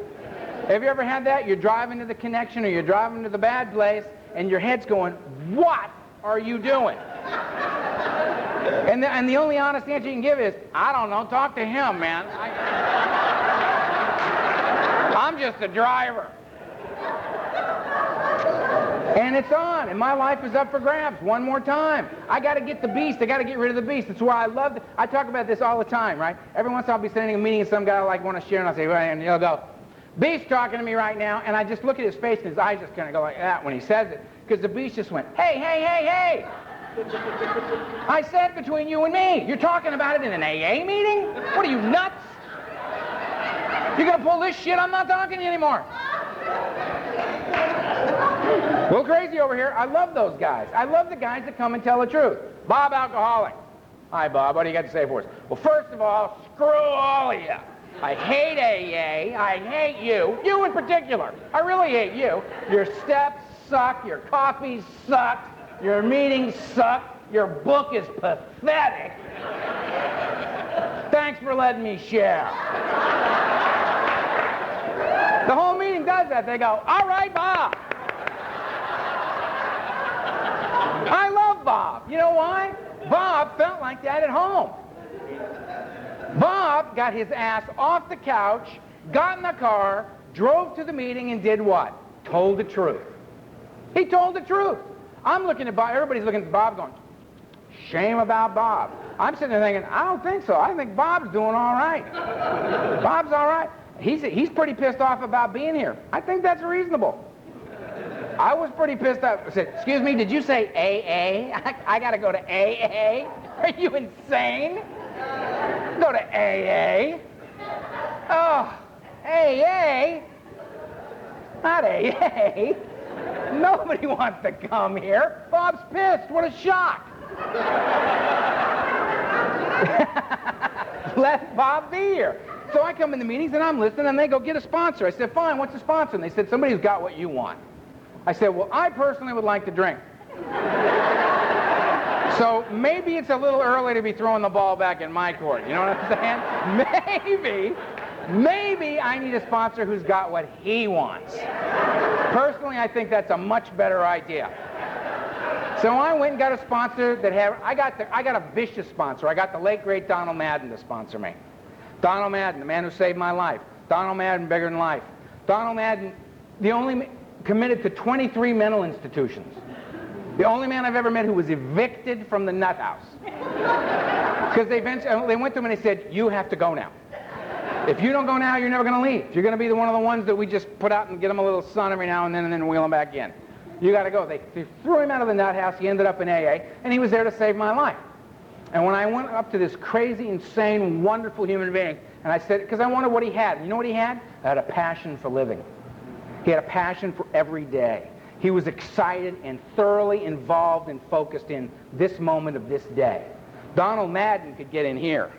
Have you ever had that? You're driving to the connection or you're driving to the bad place, and your head's going, what are you doing? And the only honest answer you can give is, I don't know, talk to him, man. I'm just a driver. And it's on, and my life is up for grabs one more time. I got to get the beast. I got to get rid of the beast. That's why I love it. I talk about this all the time, right? Every once in a while I'll be sitting in a meeting and some guy I like want to share, and I'll say, well, and he'll go, Beast talking to me right now, and I just look at his face, and his eyes just kind of go like that when he says it, because the beast just went, hey, hey, hey, hey. I said between you and me. You're talking about it in an AA meeting? What are you, nuts? You're going to pull this shit? I'm not talking to you anymore. A little crazy over here. I love those guys. I love the guys that come and tell the truth. Bob, alcoholic. Hi, Bob. What do you got to say for us? Well, first of all, screw all of you. I hate AA. I hate you. You in particular. I really hate you. Your steps suck. Your coffees suck. Your meetings suck. Your book is pathetic. Thanks for letting me share. The whole meeting does that. They go, all right, Bob. I love Bob. You know why? Bob felt like that at home. Bob got his ass off the couch, got in the car, drove to the meeting, and did what? Told the truth. He told the truth. I'm looking at Bob. Everybody's looking at Bob going, shame about Bob. I'm sitting there thinking, I don't think so. I think Bob's doing all right. Bob's all right. He's pretty pissed off about being here. I think that's reasonable. I was pretty pissed off. I said, excuse me, did you say AA? I got to go to AA? Are you insane? Go to AA? Oh, AA? Not AA. Nobody wants to come here. Bob's pissed. What a shock. Let Bob be here. So I come in the meetings and I'm listening, and they go, get a sponsor. I said, fine, what's the sponsor? And they said, somebody who's got what you want. I said, well, I personally would like to drink. So maybe it's a little early to be throwing the ball back in my court. You know what I'm saying? Maybe I need a sponsor who's got what he wants. Personally, I think that's a much better idea. So I went and got a sponsor that had, I got a vicious sponsor. I got the late, great Donald Madden to sponsor me. Donald Madden, the man who saved my life. Donald Madden, bigger than life. Donald Madden, the only committed to 23 mental institutions. The only man I've ever met who was evicted from the nut house. Because they went to him and they said, you have to go now. If you don't go now, you're never going to leave. You're going to be one of the ones that we just put out and get him a little sun every now and then wheel him back in. You got to go. They threw him out of the nut house. He ended up in AA, and he was there to save my life. And when I went up to this crazy, insane, wonderful human being, and I said, because I wanted what he had. You know what he had? I had a passion for living. He had a passion for every day. He was excited and thoroughly involved and focused in this moment of this day. Donald Madden could get in here.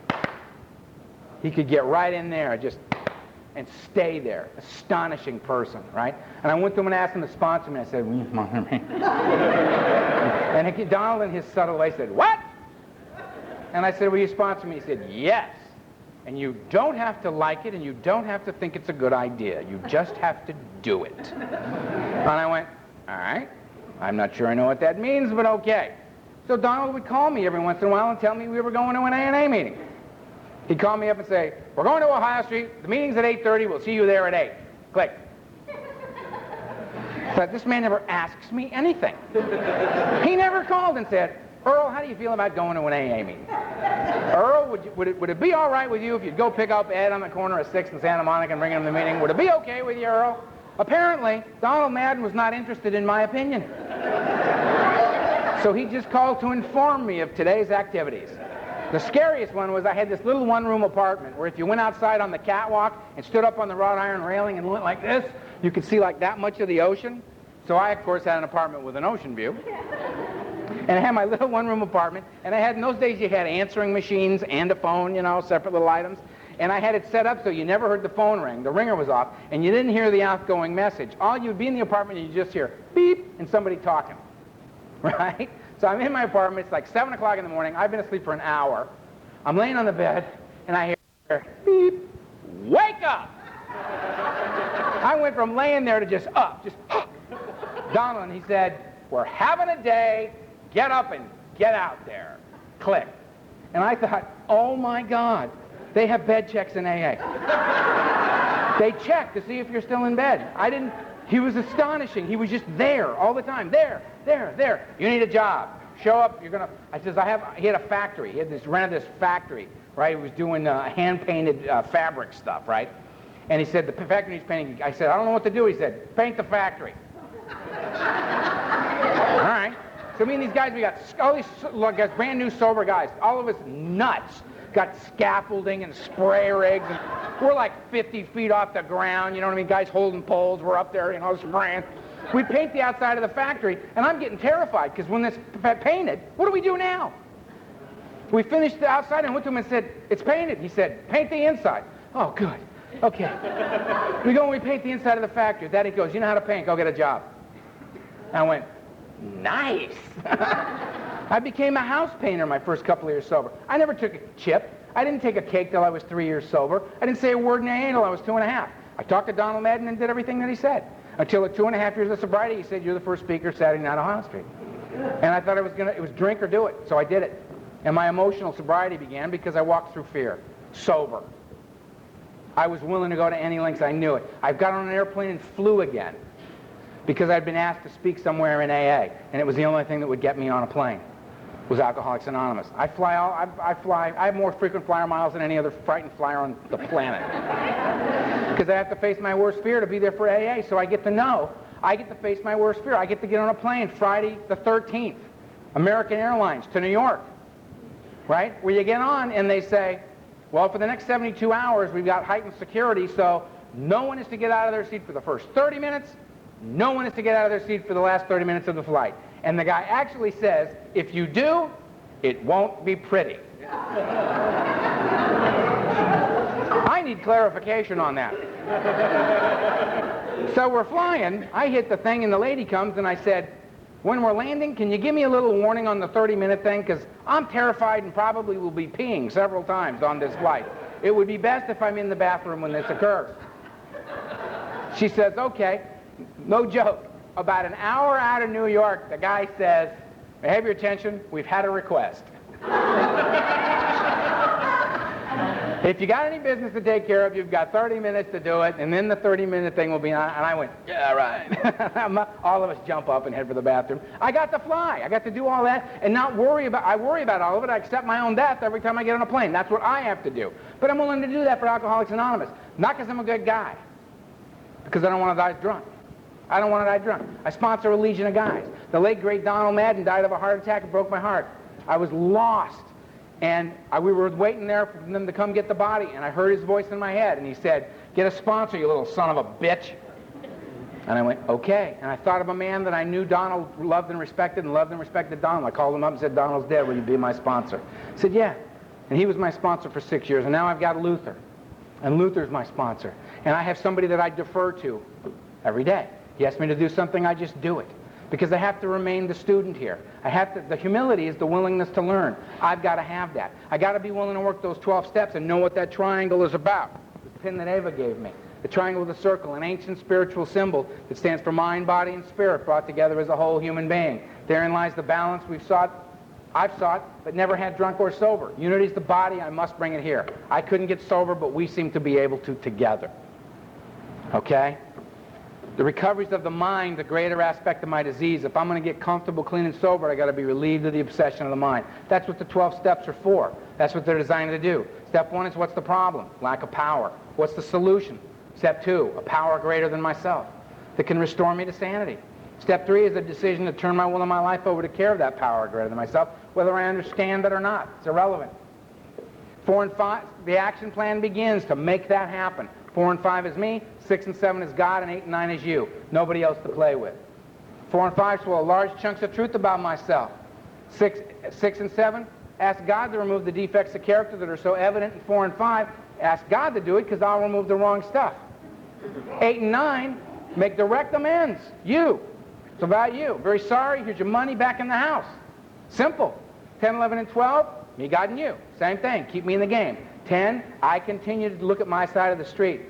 He could get right in there and stay there. Astonishing person, right? And I went to him and asked him to sponsor me. I said, will you sponsor me? And Donald, in his subtle way, said, what? And I said, will you sponsor me? He said, yes. And you don't have to like it, and you don't have to think it's a good idea. You just have to do it. And I went, all right. I'm not sure I know what that means, but okay. So Donald would call me every once in a while and tell me we were going to an A&A meeting. He'd call me up and say, we're going to Ohio Street. The meeting's at 8:30. We'll see you there at 8. Click. But this man never asks me anything. He never called and said, Earl, how do you feel about going to an AA meeting? Earl, would it be all right with you if you'd go pick up Ed on the corner of 6th and Santa Monica and bring him to the meeting? Would it be okay with you, Earl? Apparently, Donald Madden was not interested in my opinion. So he just called to inform me of today's activities. The scariest one was I had this little one-room apartment where if you went outside on the catwalk and stood up on the wrought iron railing and went like this, you could see like that much of the ocean. So I, of course, had an apartment with an ocean view. And I had my little one-room apartment, and I had, in those days you had answering machines and a phone, you know, separate little items. And I had it set up so you never heard the phone ring. The ringer was off, and you didn't hear the outgoing message. All you'd be in the apartment and you just hear beep and somebody talking, right? So I'm in my apartment. It's like 7 o'clock in the morning. I've been asleep for an hour. I'm laying on the bed, and I hear beep, wake up! I went from laying there to just up, just Donald, and he said, we're having a day, get up and get out there. Click. And I thought, oh my God, they have bed checks in AA. They check to see if you're still in bed. He was astonishing. He was just there all the time. There. You need a job. Show up, he had a factory. He had rented this factory, right? He was doing hand-painted fabric stuff, right? And he said, the factory he's painting, I said, I don't know what to do. He said, paint the factory. All right. So me and these guys, we got all these guys, brand new sober guys, all of us nuts. Got scaffolding and spray rigs, and we're like 50 feet off the ground, you know what I mean? Guys holding poles, we're up there, you know, spraying. We paint the outside of the factory, and I'm getting terrified, because when it's painted, what do we do now? We finished the outside, and I went to him and said, it's painted. He said, paint the inside. Oh, good. Okay. We go and we paint the inside of the factory. Daddy goes, you know how to paint, go get a job. And I went, nice. I became a house painter my first couple of years sober. I never took a chip. I didn't take a cake till I was 3 years sober. I didn't say a word in AA until I was 2.5. I talked to Donald Madden and did everything that he said. Until at 2.5 years of sobriety, he said, you're the first speaker Saturday night on Ohio Street. And I thought it was drink or do it. So I did it. And my emotional sobriety began because I walked through fear. Sober. I was willing to go to any lengths. I knew it. I got on an airplane and flew again because I'd been asked to speak somewhere in AA, and it was the only thing that would get me on a plane. Was Alcoholics Anonymous. I have more frequent flyer miles than any other frightened flyer on the planet. Because I have to face my worst fear to be there for AA, so I get to face my worst fear. I get to get on a plane Friday the 13th, American Airlines to New York, right? Where you get on and they say, well, for the next 72 hours, we've got heightened security, so no one is to get out of their seat for the first 30 minutes, no one is to get out of their seat for the last 30 minutes of the flight. And the guy actually says, if you do, it won't be pretty. I need clarification on that. So we're flying, I hit the thing and the lady comes and I said, when we're landing, can you give me a little warning on the 30-minute thing? Because I'm terrified and probably will be peeing several times on this flight. It would be best if I'm in the bathroom when this occurs. She says, okay, no joke. About an hour out of New York, the guy says, may I have your attention? We've had a request. If you got any business to take care of, you've got 30 minutes to do it, and then the 30-minute thing will be on. And I went, yeah, right. All of us jump up and head for the bathroom. I got to fly. I got to do all that and not worry about, I worry about all of it. I accept my own death every time I get on a plane. That's what I have to do. But I'm willing to do that for Alcoholics Anonymous. Not because I'm a good guy. Because I don't want to die drunk. I don't want to die drunk. I sponsor a legion of guys. The late, great Donald Madden died of a heart attack and broke my heart. I was lost. And we were waiting there for them to come get the body, and I heard his voice in my head, and he said, get a sponsor, you little son of a bitch. And I went, okay. And I thought of a man that I knew Donald loved and respected Donald. I called him up and said, Donald's dead, will you be my sponsor? He said, yeah. And he was my sponsor for 6 years, and now I've got Luther. And Luther's my sponsor. And I have somebody that I defer to every day. He asks me to do something, I just do it. Because I have to remain the student here. The humility is the willingness to learn. I've got to have that. I got to be willing to work those 12 steps and know what that triangle is about. The pin that Ava gave me. The triangle with the circle, an ancient spiritual symbol that stands for mind, body, and spirit brought together as a whole human being. Therein lies the balance I've sought, but never had drunk or sober. Unity is the body, I must bring it here. I couldn't get sober, but we seem to be able to together. Okay? The recoveries of the mind, the greater aspect of my disease. If I'm going to get comfortable, clean, and sober, I got to be relieved of the obsession of the mind. That's what the 12 steps are for. That's what they're designed to do. Step 1 is what's the problem? Lack of power. What's the solution? Step 2, a power greater than myself that can restore me to sanity. Step 3 is a decision to turn my will and my life over to care of that power greater than myself, whether I understand it or not. It's irrelevant. 4 and 5, the action plan begins to make that happen. 4 and 5 is me, 6 and 7 is God, and 8 and 9 is you. Nobody else to play with. 4 and 5 swallow large chunks of truth about myself. 6 and 7, ask God to remove the defects of character that are so evident in 4 and 5. Ask God to do it because I'll remove the wrong stuff. 8 and 9, make direct amends. You. It's about you. Very sorry. Here's your money back in the house. Simple. 10, 11, and 12, me, God, and you. Same thing. Keep me in the game. 10, I continue to look at my side of the street.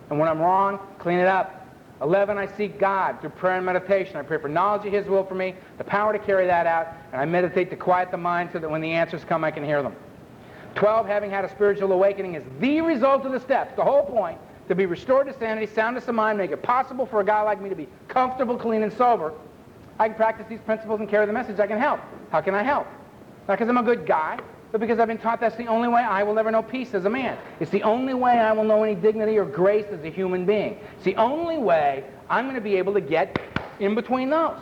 And when I'm wrong, clean it up. 11, I seek God through prayer and meditation. I pray for knowledge of His will for me, the power to carry that out, and I meditate to quiet the mind so that when the answers come, I can hear them. 12, having had a spiritual awakening is the result of the steps, the whole point, to be restored to sanity, soundness of mind, make it possible for a guy like me to be comfortable, clean, and sober. I can practice these principles and carry the message. I can help. How can I help? Not because I'm a good guy, but because I've been taught that's the only way I will ever know peace as a man. It's the only way I will know any dignity or grace as a human being. It's the only way I'm going to be able to get in between those.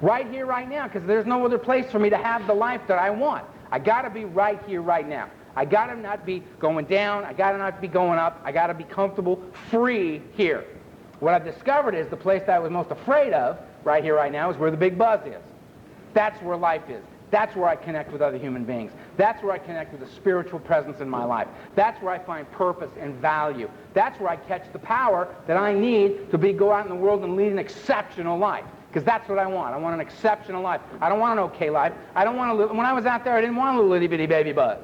Right here, right now, because there's no other place for me to have the life that I want. I got to be right here, right now. I got to not be going down. I got to not be going up. I got to be comfortable, free here. What I've discovered is the place that I was most afraid of, right here, right now, is where the big buzz is. That's where life is. That's where I connect with other human beings. That's where I connect with the spiritual presence in my life. That's where I find purpose and value. That's where I catch the power that I need to go out in the world and lead an exceptional life. Because that's what I want. I want an exceptional life. I don't want an okay life. I don't want to live. When I was out there, I didn't want a little itty-bitty baby buzz.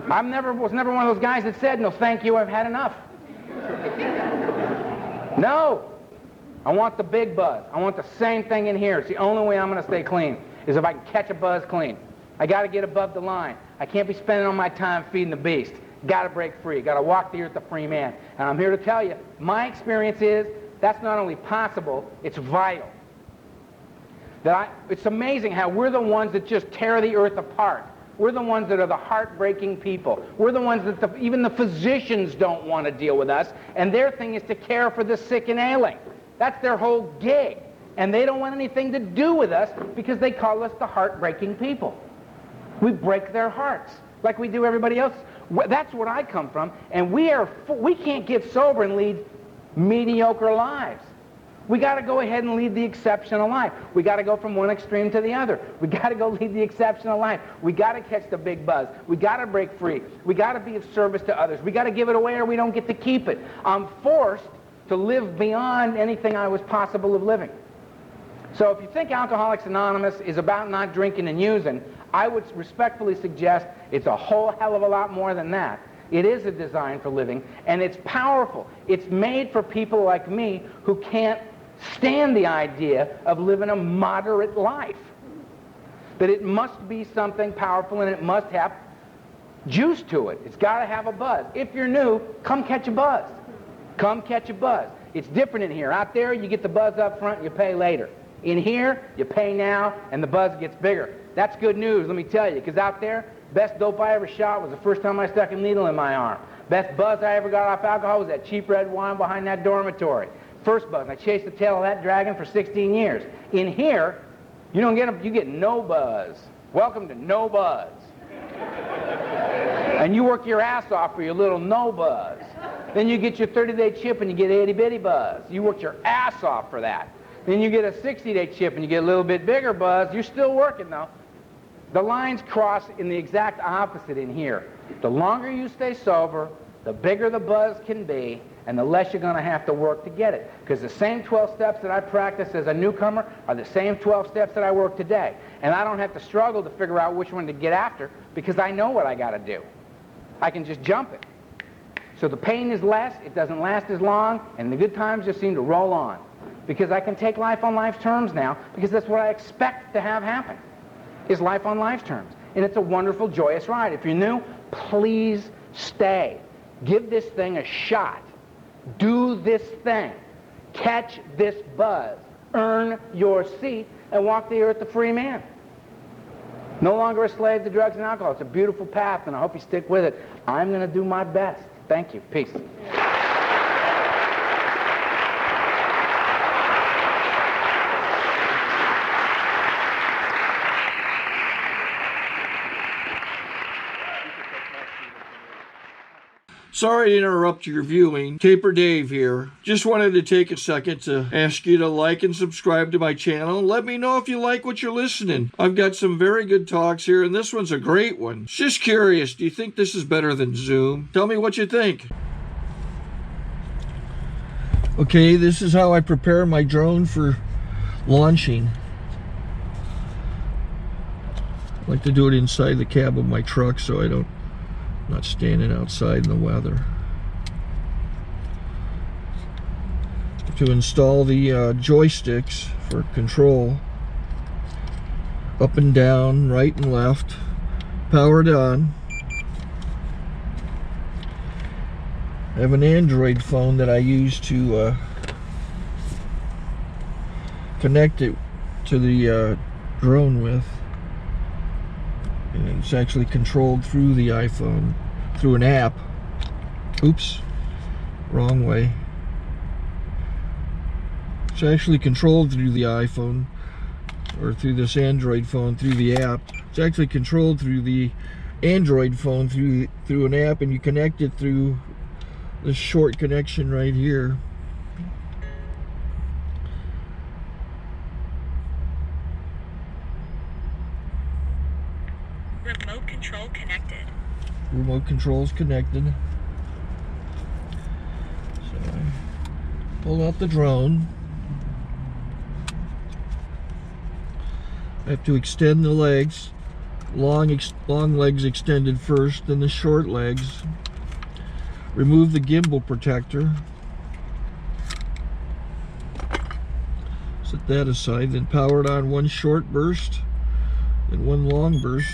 I was never one of those guys that said, no, thank you, I've had enough. No. I want the big buzz. I want the same thing in here. It's the only way I'm going to stay clean, is if I can catch a buzz clean. I got to get above the line. I can't be spending all my time feeding the beast. Got to break free. Got to walk the earth a free man. And I'm here to tell you, my experience is that's not only possible, it's vital. It's amazing how we're the ones that just tear the earth apart. We're the ones that are the heartbreaking people. We're the ones that even the physicians don't want to deal with us, and their thing is to care for the sick and ailing. That's their whole gig. And they don't want anything to do with us because they call us the heartbreaking people. We break their hearts like we do everybody else. That's what I come from, and we can't get sober and lead mediocre lives. We got to go ahead and lead the exceptional life. We got to go from one extreme to the other. We got to go lead the exceptional life. We got to catch the big buzz. We got to break free. We got to be of service to others. We got to give it away or we don't get to keep it. I'm forced to live beyond anything I was possible of living. So if you think Alcoholics Anonymous is about not drinking and using, I would respectfully suggest it's a whole hell of a lot more than that. It is a design for living, and it's powerful. It's made for people like me who can't stand the idea of living a moderate life. That it must be something powerful, and it must have juice to it. It's got to have a buzz. If you're new, come catch a buzz. Come catch a buzz. It's different in here. Out there, you get the buzz up front, and you pay later. In here, you pay now, and the buzz gets bigger. That's good news, let me tell you, because out there, best dope I ever shot was the first time I stuck a needle in my arm. Best buzz I ever got off alcohol was that cheap red wine behind that dormitory. First buzz, I chased the tail of that dragon for 16 years. In here, you don't get them, you get no buzz. Welcome to no buzz. And you work your ass off for your little no buzz. Then you get your 30-day chip and you get itty-bitty buzz. You worked your ass off for that. Then you get a 60-day chip and you get a little bit bigger buzz. You're still working though. The lines cross in the exact opposite in here. The longer you stay sober, the bigger the buzz can be, and the less you're going to have to work to get it. Because the same 12 steps that I practiced as a newcomer are the same 12 steps that I work today. And I don't have to struggle to figure out which one to get after because I know what I got to do. I can just jump it. So the pain is less, it doesn't last as long, and the good times just seem to roll on. Because I can take life on life's terms now, because that's what I expect to have happen, is life on life's terms. And it's a wonderful, joyous ride. If you're new, please stay. Give this thing a shot. Do this thing. Catch this buzz. Earn your seat and walk the earth a free man. No longer a slave to drugs and alcohol. It's a beautiful path, and I hope you stick with it. I'm going to do my best. Thank you. Peace. Sorry to interrupt your viewing. Taper Dave here. Just wanted to take a second to ask you to like and subscribe to my channel. Let me know if you like what you're listening. I've got some very good talks here, and this one's a great one. Just curious, do you think this is better than Zoom? Tell me what you think. Okay, this is how I prepare my drone for launching. I like to do it inside the cab of my truck so I'm not standing outside in the weather. To install the joysticks for control, up and down, right and left, powered on. I have an Android phone that I use to connect it to the drone with. And it's actually controlled through the iPhone, through an app. Oops, wrong way. It's actually controlled through the iPhone, or through this Android phone, through the app. It's actually controlled through the Android phone, through an app, and you connect it through this short connection right here. Remote control connected. Remote control's connected. So I pull out the drone. I have to extend the legs. Long legs extended first, then the short legs. Remove the gimbal protector. Set that aside, then power it on one short burst, then one long burst.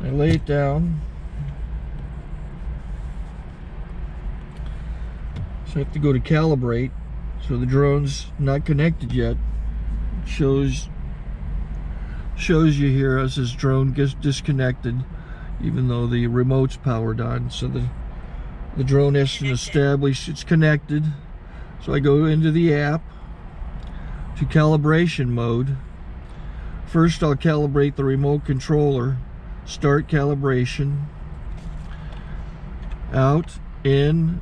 I lay it down. So I have to go to calibrate. So the drone's not connected yet. It shows you here as this drone gets disconnected, even though the remote's powered on. So the drone has to establish it's connected. So I go into the app to calibration mode. First I'll calibrate the remote controller. Start calibration. Out, in,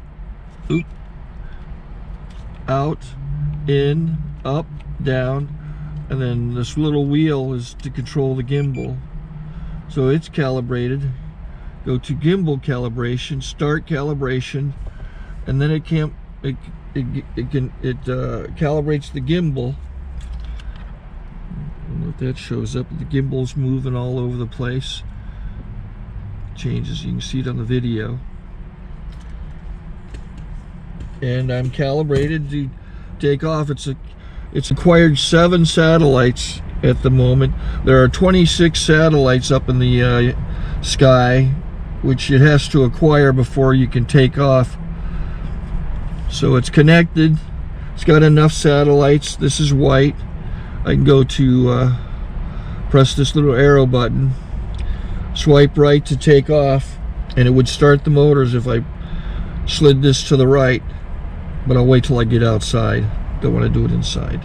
out, in, up, down, and then this little wheel is to control the gimbal. So it's calibrated. Go to gimbal calibration, start calibration, and then it calibrates the gimbal. I don't know if that shows up. The gimbal's moving all over the place. Changes, you can see it on the video. And I'm calibrated to take off. It's acquired 7 satellites at the moment. There are 26 satellites up in the sky, which it has to acquire before you can take off. So it's connected. It's got enough satellites. This is white. I can go to press this little arrow button, swipe right to take off, and it would start the motors if I slid this to the right. But I'll wait till I get outside. Don't want to do it inside.